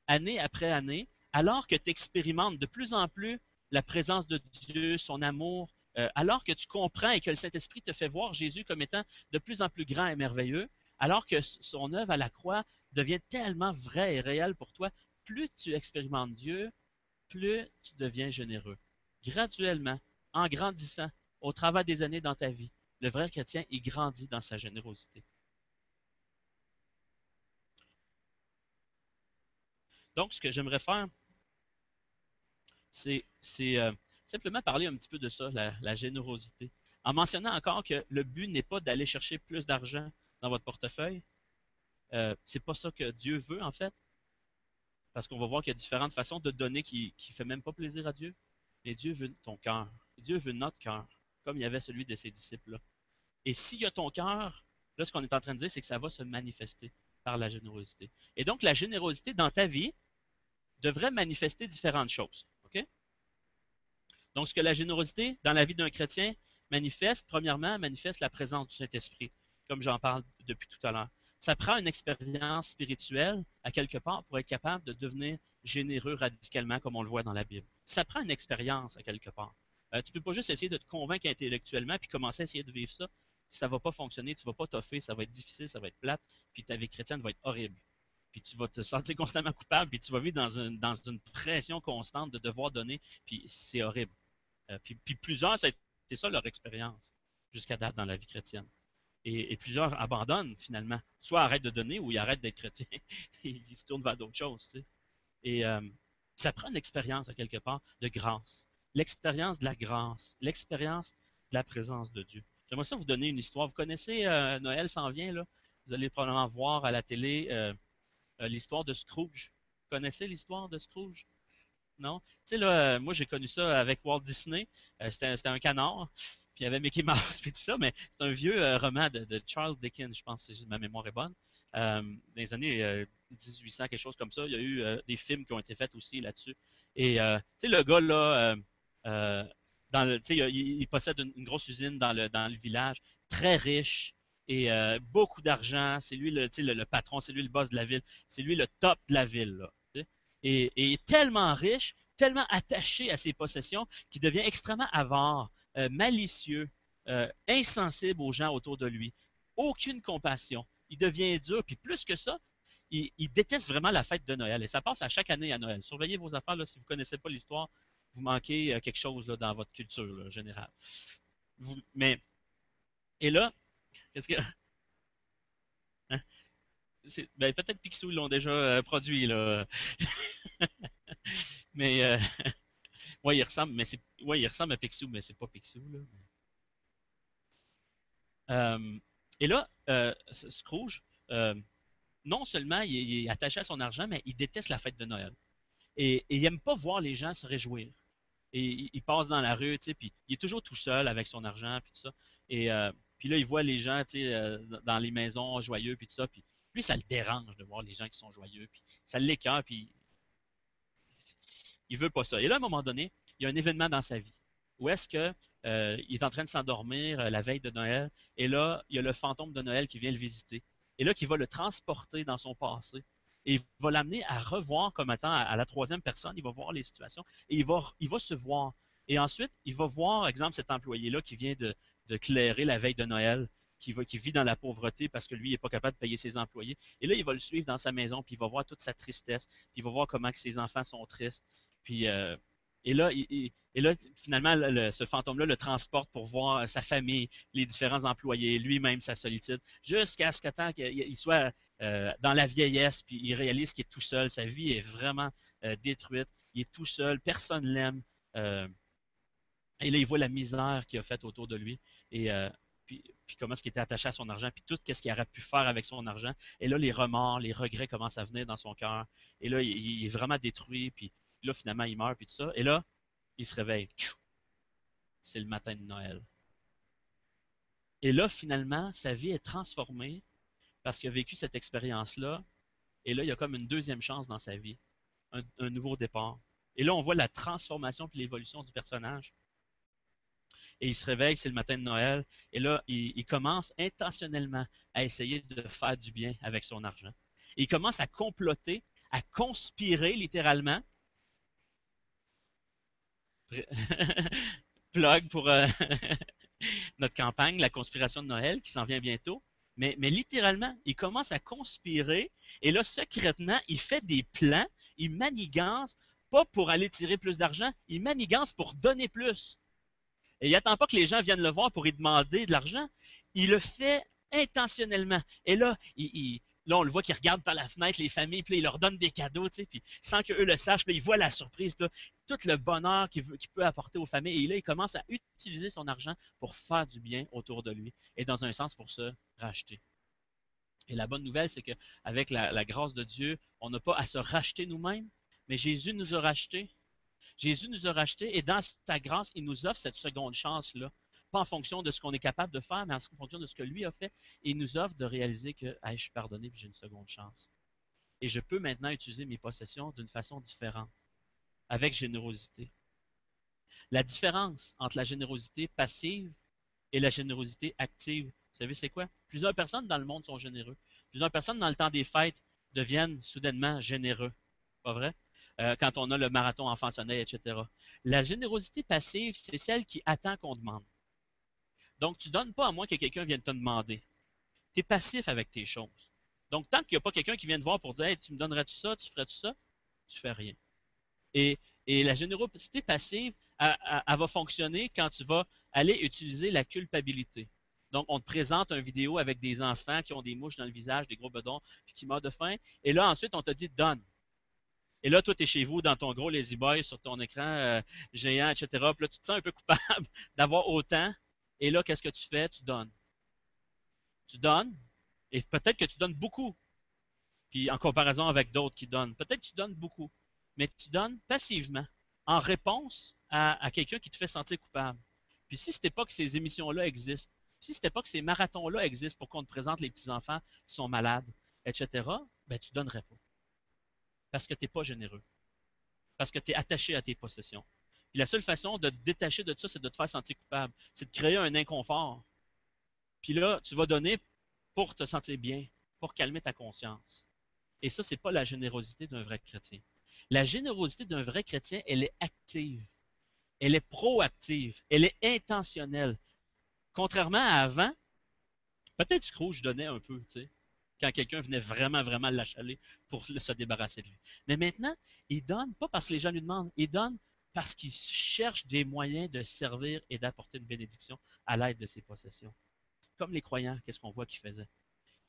année après année, alors que tu expérimentes de plus en plus la présence de Dieu, son amour, alors que tu comprends et que le Saint-Esprit te fait voir Jésus comme étant de plus en plus grand et merveilleux, alors que son œuvre à la croix devient tellement vraie et réelle pour toi, plus tu expérimentes Dieu, plus tu deviens généreux. Graduellement, en grandissant, au travers des années dans ta vie, le vrai chrétien, il grandit dans sa générosité. Donc, ce que j'aimerais faire, c'est simplement parler un petit peu de ça, la générosité. En mentionnant encore que le but n'est pas d'aller chercher plus d'argent dans votre portefeuille. C'est pas ça que Dieu veut, en fait, parce qu'on va voir qu'il y a différentes façons de donner qui ne fait même pas plaisir à Dieu. Mais Dieu veut ton cœur. Dieu veut notre cœur, comme il y avait celui de ses disciples-là. Et s'il y a ton cœur, là, ce qu'on est en train de dire, c'est que ça va se manifester par la générosité. Et donc, la générosité dans ta vie devrait manifester différentes choses. OK? Donc, ce que la générosité dans la vie d'un chrétien manifeste, premièrement, manifeste la présence du Saint-Esprit, comme j'en parle depuis tout à l'heure. Ça prend une expérience spirituelle, à quelque part, pour être capable de devenir généreux radicalement, comme on le voit dans la Bible. Ça prend une expérience, à quelque part. Tu ne peux pas juste essayer de te convaincre intellectuellement, puis commencer à essayer de vivre ça. Ça ne va pas fonctionner, tu ne vas pas toffer, ça va être difficile, ça va être plate, puis ta vie chrétienne va être horrible. Puis tu vas te sentir constamment coupable, puis tu vas vivre dans une pression constante de devoir donner, puis c'est horrible. Puis plusieurs, c'est ça leur expérience jusqu'à date dans la vie chrétienne. Et plusieurs abandonnent finalement. Soit arrêtent de donner ou ils arrêtent d'être chrétiens. Ils se tournent vers d'autres choses. Tu sais. Et ça prend une expérience, à quelque part, de grâce. L'expérience de la grâce. L'expérience de la présence de Dieu. J'aimerais ça vous donner une histoire. Vous connaissez Noël s'en vient, là. Vous allez probablement voir à la télé l'histoire de Scrooge. Vous connaissez l'histoire de Scrooge? Non? Tu sais, là, moi, j'ai connu ça avec Walt Disney. C'était un canard, puis il y avait Mickey Mouse, puis tout ça, mais c'est un vieux roman de Charles Dickens, je pense, si ma mémoire est bonne. Dans les années 1800, quelque chose comme ça. Il y a eu des films qui ont été faits aussi là-dessus. Et, tu sais, le gars, là, euh, tu sais, il possède une grosse usine dans le village, très riche, et beaucoup d'argent. C'est lui, tu sais, le patron, c'est lui le boss de la ville. C'est lui le top de la ville, là. Tu sais et est tellement riche, tellement attaché à ses possessions, qu'il devient extrêmement avare, malicieux, insensible aux gens autour de lui. Aucune compassion. Il devient dur, puis plus que ça, il déteste vraiment la fête de Noël. Et ça passe à chaque année à Noël. Surveillez vos affaires, là, si vous ne connaissez pas l'histoire, vous manquez quelque chose là, dans votre culture là, générale. Mais, et là, qu'est-ce que. Hein? Ben, peut-être Picsou, ils l'ont déjà produit, là. Mais ouais, il ressemble à Picsou, mais c'est pas Picsou, là. Et là, Scrooge, euh, non seulement il est attaché à son argent, mais il déteste la fête de Noël. Et il aime pas voir les gens se réjouir. Et il passe dans la rue, tu sais, puis il est toujours tout seul avec son argent, puis tout ça. Et puis là, il voit les gens, tu sais, dans les maisons joyeux, puis tout ça. Puis lui, ça le dérange de voir les gens qui sont joyeux, puis ça l'écoeure, puis il veut pas ça. Et là, à un moment donné, il y a un événement dans sa vie où est-ce que il est en train de s'endormir la veille de Noël, et là, il y a le fantôme de Noël qui vient le visiter, et là, qui va le transporter dans son passé, et il va l'amener à revoir comme étant à la troisième personne, il va voir les situations, et il va se voir. Et ensuite, il va voir, exemple, cet employé-là qui vient de clairer la veille de Noël, qui vit dans la pauvreté parce que lui, il n'est pas capable de payer ses employés. Et là, il va le suivre dans sa maison, puis il va voir toute sa tristesse, puis il va voir comment que ses enfants sont tristes, puis, et là, finalement, ce fantôme-là le transporte pour voir sa famille, les différents employés, lui-même, sa solitude, jusqu'à ce qu'il soit dans la vieillesse, puis il réalise qu'il est tout seul, sa vie est vraiment détruite, il est tout seul, personne l'aime, euh, et là, il voit la misère qu'il a faite autour de lui, et puis comment est-ce qu'il était attaché à son argent, puis tout ce qu'il aurait pu faire avec son argent, et là, les remords, les regrets commencent à venir dans son cœur, et là, il est vraiment détruit, puis là, finalement, il meurt, puis tout ça. Et là, il se réveille. C'est le matin de Noël. Et là, finalement, sa vie est transformée parce qu'il a vécu cette expérience-là. Et là, il y a comme une deuxième chance dans sa vie, un nouveau départ. Et là, on voit la transformation puis l'évolution du personnage. Et il se réveille, c'est le matin de Noël, et là, il commence intentionnellement à essayer de faire du bien avec son argent. Et il commence à comploter, à conspirer littéralement. Plug pour notre campagne, la conspiration de Noël, qui s'en vient bientôt. Mais littéralement, il commence à conspirer, et là, secrètement, il fait des plans, il manigance, pas pour aller tirer plus d'argent, il manigance pour donner plus. Et il n'attend pas que les gens viennent le voir pour lui demander de l'argent. Il le fait intentionnellement. Et là, là on le voit qu'il regarde par la fenêtre les familles, puis là, il leur donne des cadeaux, tu sais, puis sans qu'eux le sachent, puis là, il voit la surprise, puis là, tout le bonheur qu'il peut apporter aux familles. Et là, il commence à utiliser son argent pour faire du bien autour de lui, et dans un sens pour se racheter. Et la bonne nouvelle, c'est qu'avec la grâce de Dieu, on n'a pas à se racheter nous-mêmes, mais Jésus nous a rachetés. Jésus nous a rachetés et dans sa grâce, il nous offre cette seconde chance-là. Pas en fonction de ce qu'on est capable de faire, mais en fonction de ce que lui a fait. Et il nous offre de réaliser que hey, je suis pardonné et j'ai une seconde chance. Et je peux maintenant utiliser mes possessions d'une façon différente, avec générosité. La différence entre la générosité passive et la générosité active, vous savez, c'est quoi? Plusieurs personnes dans le monde sont généreux. Plusieurs personnes dans le temps des fêtes deviennent soudainement généreux. Pas vrai? Quand on a le marathon enfant sommeil, etc. La générosité passive, c'est celle qui attend qu'on demande. Donc, tu ne donnes pas à moins que quelqu'un vienne te demander. Tu es passif avec tes choses. Donc, tant qu'il n'y a pas quelqu'un qui vient te voir pour dire hey, tu me donnerais-tu ça, tu ferais-tu ça, tu fais rien. Et, et la générosité passive, elle va fonctionner quand tu vas aller utiliser la culpabilité. Donc, on te présente une vidéo avec des enfants qui ont des mouches dans le visage, des gros bedons, puis qui meurent de faim. Et là, ensuite, on te dit donne. Et là, toi, tu es chez vous dans ton gros lazy boy sur ton écran géant, etc. Puis là, tu te sens un peu coupable d'avoir autant. Et là, qu'est-ce que tu fais? Tu donnes. Tu donnes, et peut-être que tu donnes beaucoup. Puis en comparaison avec d'autres qui donnent, peut-être que tu donnes beaucoup. Mais tu donnes passivement, en réponse à quelqu'un qui te fait sentir coupable. Puis si c'était pas que ces émissions-là existent, si c'était pas que ces marathons-là existent pour qu'on te présente les petits-enfants qui sont malades, etc., ben tu donnerais pas. Parce que tu n'es pas généreux. Parce que tu es attaché à tes possessions. Puis la seule façon de te détacher de ça, c'est de te faire sentir coupable. C'est de créer un inconfort. Puis là, tu vas donner pour te sentir bien, pour calmer ta conscience. Et ça, c'est pas la générosité d'un vrai chrétien. La générosité d'un vrai chrétien, elle est active. Elle est proactive. Elle est intentionnelle. Contrairement à avant, peut-être Scrooge je donnais un peu, tu sais, quand quelqu'un venait vraiment, vraiment l'achaler pour se débarrasser de lui. Mais maintenant, il donne pas parce que les gens lui demandent, il donne parce qu'il cherche des moyens de servir et d'apporter une bénédiction à l'aide de ses possessions. Comme les croyants, qu'est-ce qu'on voit qu'ils faisaient?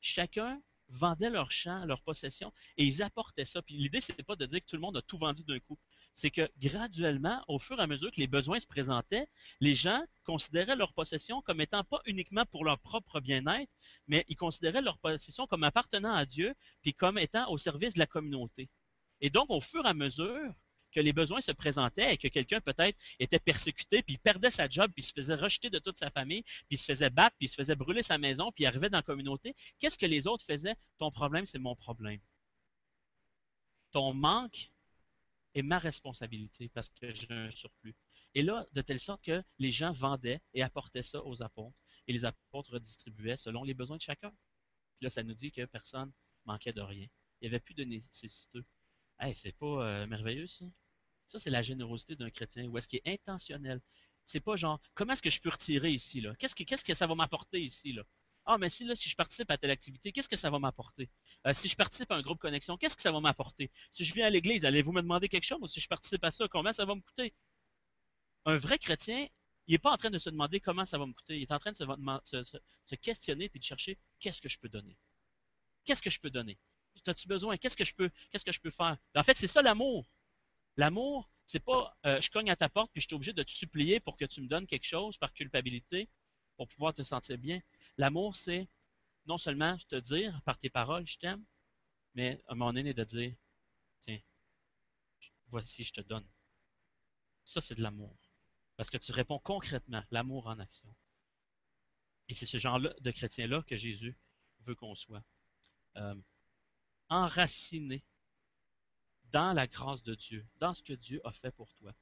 Chacun vendait leurs champs, leurs possessions, et ils apportaient ça. Puis l'idée, ce n'est pas de dire que tout le monde a tout vendu d'un coup. C'est que graduellement, au fur et à mesure que les besoins se présentaient, les gens considéraient leurs possessions comme étant pas uniquement pour leur propre bien-être, mais ils considéraient leurs possessions comme appartenant à Dieu, puis comme étant au service de la communauté. Et donc, au fur et à mesure que les besoins se présentaient et que quelqu'un peut-être était persécuté, puis il perdait sa job, puis il se faisait rejeter de toute sa famille, puis il se faisait battre, puis il se faisait brûler sa maison, puis il arrivait dans la communauté, qu'est-ce que les autres faisaient? Ton problème, c'est mon problème. Ton manque est ma responsabilité parce que j'ai un surplus. Et là, de telle sorte que les gens vendaient et apportaient ça aux apôtres, et les apôtres redistribuaient selon les besoins de chacun. Puis là, ça nous dit que personne manquait de rien. Il n'y avait plus de nécessiteux. Hey, c'est pas merveilleux, ça? Ça, c'est la générosité d'un chrétien, ou est-ce qu'il est intentionnel? C'est pas genre, comment est-ce que je peux retirer ici, là? Qu'est-ce que ça va m'apporter ici, là? Ah, mais si je participe à telle activité, qu'est-ce que ça va m'apporter? Si je participe à un groupe connexion, qu'est-ce que ça va m'apporter? Si je viens à l'église, allez-vous me demander quelque chose? Ou si je participe à ça, combien ça va me coûter? Un vrai chrétien, il n'est pas en train de se demander comment ça va me coûter. Il est en train de se questionner et de chercher qu'est-ce que je peux donner? Qu'est-ce que je peux donner? As-tu besoin? Qu'est-ce que je peux faire? En fait, c'est ça l'amour. L'amour, c'est pas je cogne à ta porte puis je suis obligé de te supplier pour que tu me donnes quelque chose par culpabilité pour pouvoir te sentir bien. L'amour, c'est non seulement te dire par tes paroles je t'aime, mais à un moment donné de dire tiens, voici, je te donne. Ça, c'est de l'amour. Parce que tu réponds concrètement, l'amour en action. Et c'est ce genre-là de chrétien-là que Jésus veut qu'on soit. Euh, enraciné dans la grâce de Dieu, dans ce que Dieu a fait pour toi.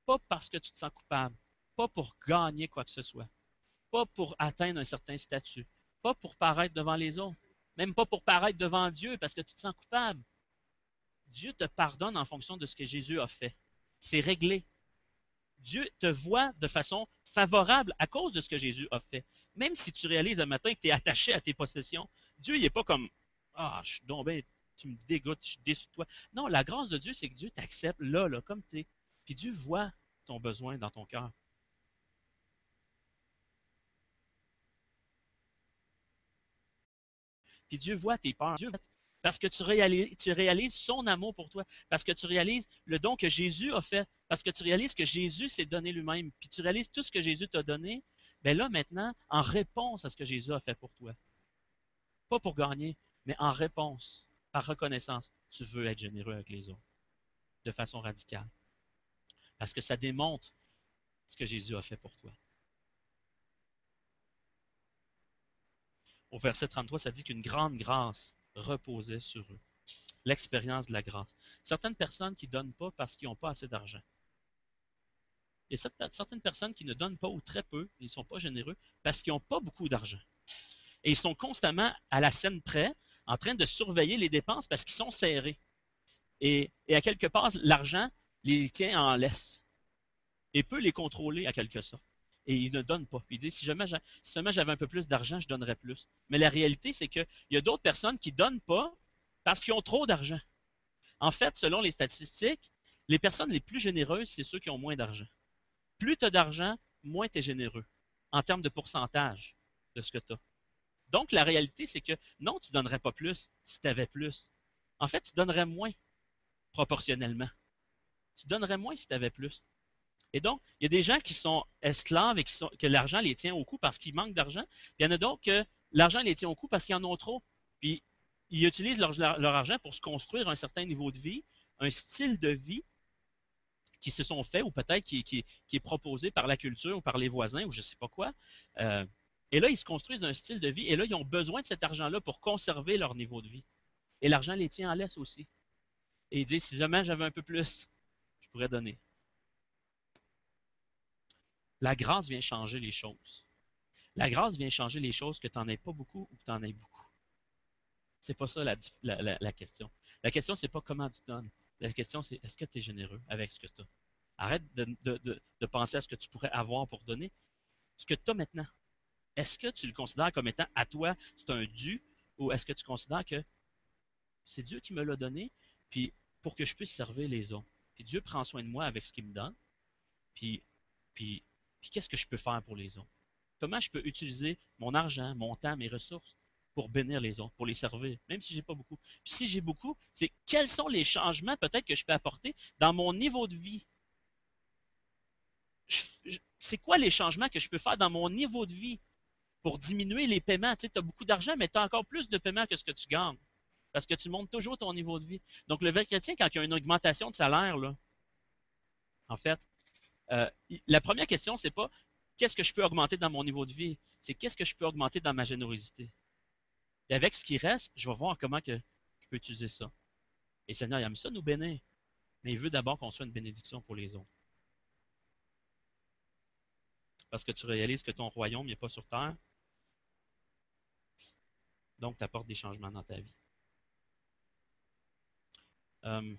Pas parce que tu te sens coupable, pas pour gagner quoi que ce soit, pas pour atteindre un certain statut, pas pour paraître devant les autres, même pas pour paraître devant Dieu parce que tu te sens coupable. Dieu te pardonne en fonction de ce que Jésus a fait. C'est réglé. Dieu te voit de façon favorable à cause de ce que Jésus a fait. Même si tu réalises un matin que tu es attaché à tes possessions, Dieu il n'est pas comme ah, je suis donc ben, tu me dégoûtes, je suis déçu de toi. Non, la grâce de Dieu, c'est que Dieu t'accepte là, comme tu es. Puis Dieu voit ton besoin dans ton cœur. Puis Dieu voit tes peurs. Parce que tu réalises son amour pour toi. Parce que tu réalises le don que Jésus a fait. Parce que tu réalises que Jésus s'est donné lui-même. Puis tu réalises tout ce que Jésus t'a donné. Ben là, maintenant, en réponse à ce que Jésus a fait pour toi. Pas pour gagner, mais en réponse, par reconnaissance, tu veux être généreux avec les autres. De façon radicale. Parce que ça démontre ce que Jésus a fait pour toi. Au verset 33, ça dit qu'une grande grâce reposait sur eux. L'expérience de la grâce. Certaines personnes qui ne donnent pas parce qu'ils n'ont pas assez d'argent. Il y a certaines personnes qui ne donnent pas ou très peu, ils ne sont pas généreux, parce qu'ils n'ont pas beaucoup d'argent. Et ils sont constamment à la scène près, en train de surveiller les dépenses parce qu'ils sont serrés. Et à quelque part, l'argent les tient en laisse et peut les contrôler à quelque sorte. Et ils ne donnent pas. Puis ils disent, si jamais j'avais un peu plus d'argent, je donnerais plus. Mais la réalité, c'est qu'il y a d'autres personnes qui ne donnent pas parce qu'ils ont trop d'argent. En fait, selon les statistiques, les personnes les plus généreuses, c'est ceux qui ont moins d'argent. Plus tu as d'argent, moins tu es généreux en termes de pourcentage de ce que tu as. Donc, la réalité, c'est que non, tu ne donnerais pas plus si tu avais plus. En fait, tu donnerais moins proportionnellement. Tu donnerais moins si tu avais plus. Et donc, il y a des gens qui sont esclaves et que l'argent les tient au cou parce qu'ils manquent d'argent. Puis il y en a d'autres que l'argent les tient au cou parce qu'ils en ont trop. Puis ils utilisent leur argent pour se construire un certain niveau de vie, un style de vie qui se sont faits ou peut-être qui est proposé par la culture ou par les voisins ou je ne sais pas quoi. Euh, et là, ils se construisent un style de vie et là, ils ont besoin de cet argent-là pour conserver leur niveau de vie. Et l'argent les tient en laisse aussi. Et ils disent, si jamais j'avais un peu plus, je pourrais donner. La grâce vient changer les choses. La grâce vient changer les choses que tu n'en aies pas beaucoup ou que tu en aies beaucoup. C'est pas ça la question. La question, c'est pas comment tu donnes. La question, c'est est-ce que tu es généreux avec ce que tu as. Arrête de penser à ce que tu pourrais avoir pour donner. Ce que tu as maintenant, est-ce que tu le considères comme étant à toi, c'est un dû, ou est-ce que tu considères que c'est Dieu qui me l'a donné, puis pour que je puisse servir les autres. Puis Dieu prend soin de moi avec ce qu'il me donne, puis, puis, puis qu'est-ce que je peux faire pour les autres? Comment je peux utiliser mon argent, mon temps, mes ressources pour bénir les autres, pour les servir, même si j'ai pas beaucoup. Puis si j'ai beaucoup, c'est quels sont les changements peut-être que je peux apporter dans mon niveau de vie? C'est quoi les changements que je peux faire dans mon niveau de vie pour diminuer les paiements? Tu sais, as beaucoup d'argent, mais tu as encore plus de paiements que ce que tu gagnes. Parce que tu montes toujours ton niveau de vie. Donc, le vrai chrétien, quand il y a une augmentation de salaire, là, en fait, la première question, c'est pas qu'est-ce que je peux augmenter dans mon niveau de vie, c'est qu'est-ce que je peux augmenter dans ma générosité. Et avec ce qui reste, je vais voir comment que je peux utiliser ça. Et le Seigneur, il aime ça nous bénir. Mais il veut d'abord qu'on soit une bénédiction pour les autres. Parce que tu réalises que ton royaume n'est pas sur terre. Donc, tu apportes des changements dans ta vie. Euh,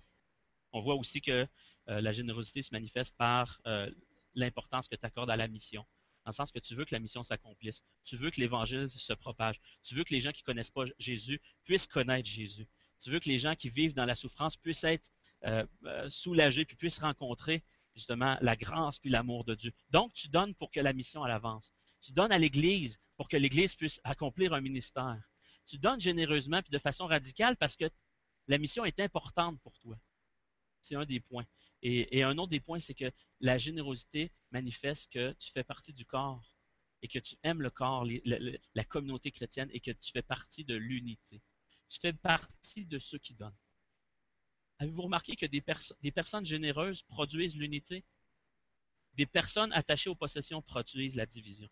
on voit aussi que la générosité se manifeste par l'importance que tu accordes à la mission. Dans le sens que tu veux que la mission s'accomplisse. Tu veux que l'Évangile se propage. Tu veux que les gens qui ne connaissent pas Jésus puissent connaître Jésus. Tu veux que les gens qui vivent dans la souffrance puissent être soulagés puis puissent rencontrer justement la grâce puis l'amour de Dieu. Donc, tu donnes pour que la mission elle avance. Tu donnes à l'Église pour que l'Église puisse accomplir un ministère. Tu donnes généreusement puis de façon radicale parce que la mission est importante pour toi. C'est un des points. Et un autre des points, c'est que la générosité manifeste que tu fais partie du corps et que tu aimes le corps, la communauté chrétienne et que tu fais partie de l'unité. Tu fais partie de ceux qui donnent. Avez-vous remarqué que des personnes généreuses produisent l'unité? Des personnes attachées aux possessions produisent la division.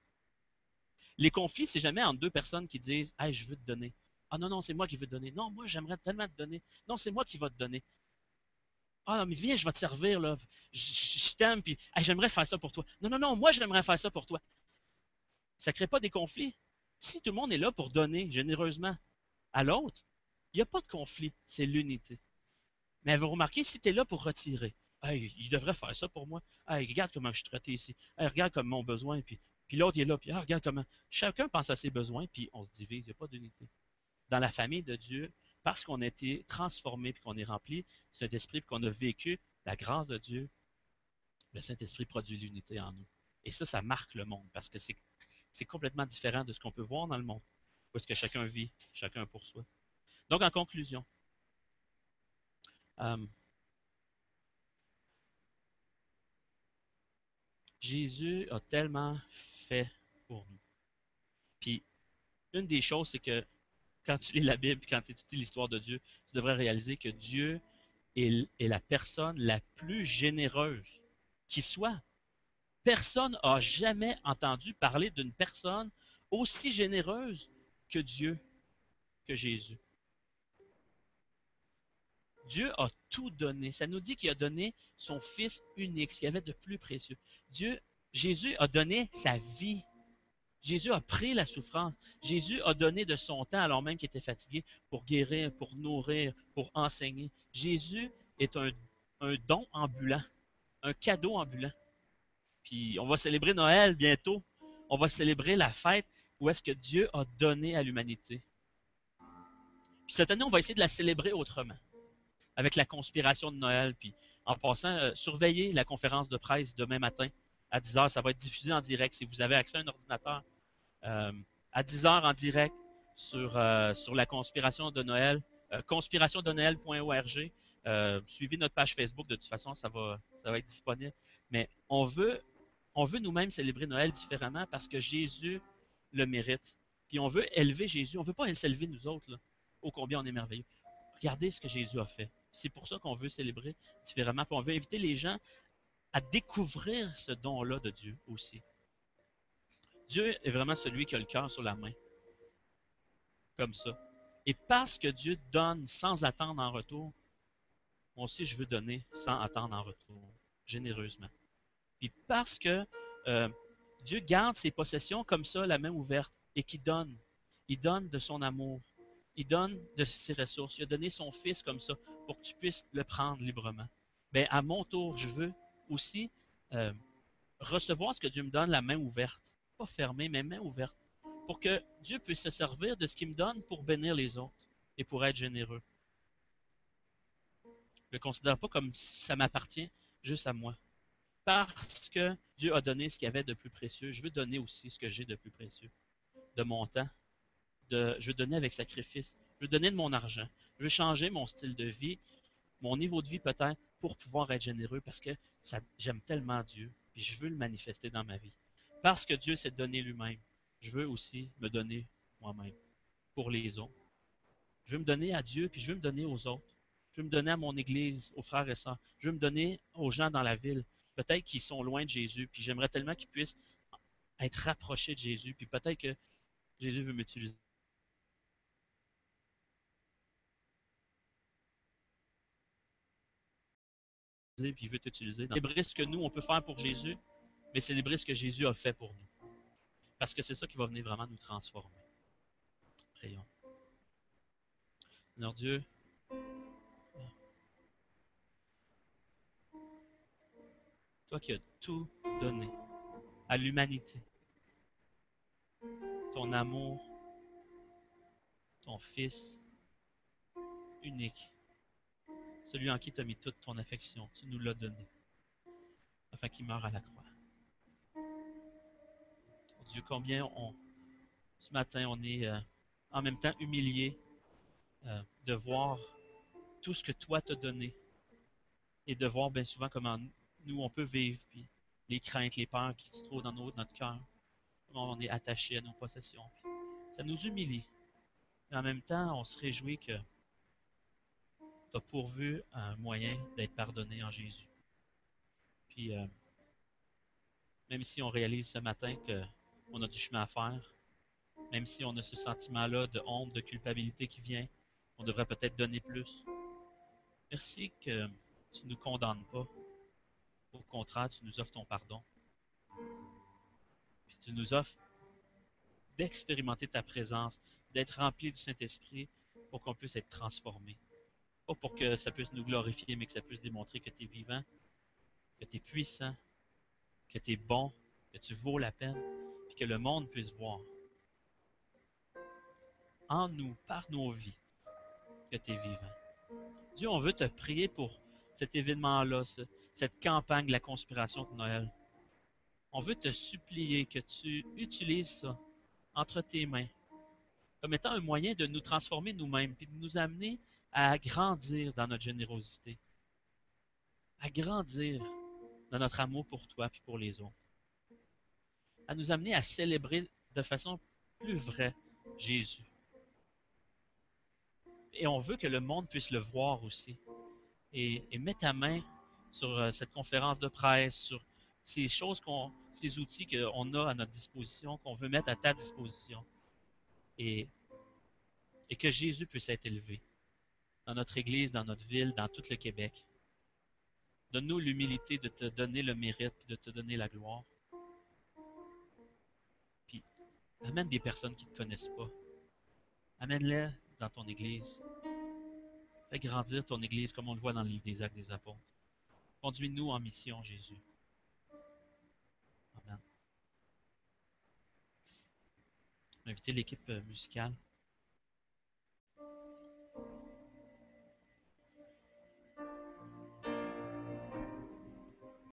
Les conflits, c'est jamais entre deux personnes qui disent « Hey, je veux te donner ». « Ah non, non, c'est moi qui veux te donner. Non, moi, j'aimerais tellement te donner. Non, c'est moi qui vais te donner. » Ah non, mais viens, je vais te servir, là. Je t'aime, puis hey, j'aimerais faire ça pour toi. Non, non, non, moi, j'aimerais faire ça pour toi. Ça ne crée pas des conflits. Si tout le monde est là pour donner généreusement à l'autre, il n'y a pas de conflit. C'est l'unité. Mais vous remarquez, si tu es là pour retirer, hey, il devrait faire ça pour moi. Hey, regarde comment je suis traité ici. Hey, regarde comme mon besoin. Puis l'autre, il est là. Puis ah, regarde comment. Chacun pense à ses besoins, puis on se divise. Il n'y a pas d'unité. Dans la famille de Dieu, parce qu'on a été transformé, puis qu'on est rempli de cet esprit, puis qu'on a vécu la grâce de Dieu, le Saint-Esprit produit l'unité en nous. Et ça marque le monde, parce que c'est complètement différent de ce qu'on peut voir dans le monde, où est-ce que chacun vit, chacun pour soi. Donc, en conclusion, euh, Jésus a tellement fait pour nous. Puis, une des choses, c'est que quand tu lis la Bible, quand tu étudies l'histoire de Dieu, tu devrais réaliser que Dieu est la personne la plus généreuse qui soit. Personne n'a jamais entendu parler d'une personne aussi généreuse que Dieu, que Jésus. Dieu a tout donné. Ça nous dit qu'il a donné son Fils unique, ce qu'il y avait de plus précieux. Jésus a donné sa vie. Jésus a pris la souffrance. Jésus a donné de son temps alors même qu'il était fatigué pour guérir, pour nourrir, pour enseigner. Jésus est un don ambulant, un cadeau ambulant. Puis on va célébrer Noël bientôt. On va célébrer la fête où est-ce que Dieu a donné à l'humanité. Puis cette année, on va essayer de la célébrer autrement, avec la conspiration de Noël. Puis en passant, surveillez la conférence de presse demain matin à 10 heures. Ça va être diffusé en direct si vous avez accès à un ordinateur. euh, à 10 heures en direct sur la conspiration de Noël, conspirationdenoël.org. Suivez notre page Facebook, de toute façon, ça va être disponible. Mais on veut nous-mêmes célébrer Noël différemment parce que Jésus le mérite. Puis on veut élever Jésus. On ne veut pas s'élever nous autres, là. Ô combien on est merveilleux. Regardez ce que Jésus a fait. C'est pour ça qu'on veut célébrer différemment. Puis on veut inviter les gens à découvrir ce don-là de Dieu aussi. Dieu est vraiment celui qui a le cœur sur la main, comme ça. Et parce que Dieu donne sans attendre en retour, moi aussi je veux donner sans attendre en retour, généreusement. Puis parce que euh, Dieu garde ses possessions comme ça, la main ouverte, et qu'il donne. Il donne de son amour. Il donne de ses ressources. Il a donné son Fils comme ça pour que tu puisses le prendre librement. Bien, à mon tour, je veux aussi euh, recevoir ce que Dieu me donne, la main ouverte. Pas fermée, mais main ouverte. Pour que Dieu puisse se servir de ce qu'il me donne pour bénir les autres et pour être généreux. Je ne le considère pas comme si ça m'appartient juste à moi. Parce que Dieu a donné ce qu'il y avait de plus précieux, je veux donner aussi ce que j'ai de plus précieux, de mon temps, je veux donner avec sacrifice, je veux donner de mon argent, je veux changer mon style de vie, mon niveau de vie peut-être, pour pouvoir être généreux, parce que j'aime tellement Dieu, puis je veux le manifester dans ma vie. Parce que Dieu s'est donné lui-même, je veux aussi me donner moi-même pour les autres. Je veux me donner à Dieu, puis je veux me donner aux autres. Je veux me donner à mon Église, aux frères et sœurs. Je veux me donner aux gens dans la ville, peut-être qui sont loin de Jésus, puis j'aimerais tellement qu'ils puissent être rapprochés de Jésus, puis peut-être que Jésus veut m'utiliser, puis il veut t'utiliser. Célébrer ce que nous, on peut faire pour Jésus, mais célébrer ce que Jésus a fait pour nous. Parce que c'est ça qui va venir vraiment nous transformer. Prions. Seigneur Dieu, toi qui as tout donné à l'humanité, ton amour, ton Fils unique, celui en qui tu as mis toute ton affection, tu nous l'as donné, afin qu'il meure à la croix. Oh Dieu, ce matin, on est en même temps humilié de voir tout ce que toi t'as donné et de voir bien souvent comment nous, on peut vivre, puis les craintes, les peurs qui se trouvent dans notre cœur, comment on est attaché à nos possessions. Puis ça nous humilie. Mais en même temps, on se réjouit que tu as pourvu un moyen d'être pardonné en Jésus. Puis, même si on réalise ce matin qu'on a du chemin à faire, même si on a ce sentiment-là de honte, de culpabilité qui vient, on devrait peut-être donner plus. Merci que Tu ne nous condamnes pas. Au contraire, tu nous offres ton pardon. Puis tu nous offres d'expérimenter ta présence, d'être rempli du Saint-Esprit pour qu'on puisse être transformé. Pas pour que ça puisse nous glorifier, mais que ça puisse démontrer que tu es vivant, que tu es puissant, que tu es bon, que tu vaux la peine, puis que le monde puisse voir en nous, par nos vies, que tu es vivant. Dieu, on veut te prier pour cet événement-là, cette campagne de la conspiration de Noël. On veut te supplier que tu utilises ça entre tes mains comme étant un moyen de nous transformer nous-mêmes, puis de nous amener à grandir dans notre générosité, à grandir dans notre amour pour toi puis pour les autres, à nous amener à célébrer de façon plus vraie Jésus. Et on veut que le monde puisse le voir aussi. Et mets ta main sur cette conférence de presse, sur ces choses ces outils qu'on a à notre disposition, qu'on veut mettre à ta disposition. Et, et que Jésus puisse être élevé dans notre Église, dans notre ville, dans tout le Québec. Donne-nous l'humilité de te donner le mérite, de te donner la gloire. Puis amène des personnes qui ne te connaissent pas. Amène-les dans ton Église. Fais grandir ton Église comme on le voit dans le livre des Actes des Apôtres. Conduis-nous en mission, Jésus. Amen. Je vais inviter l'équipe musicale.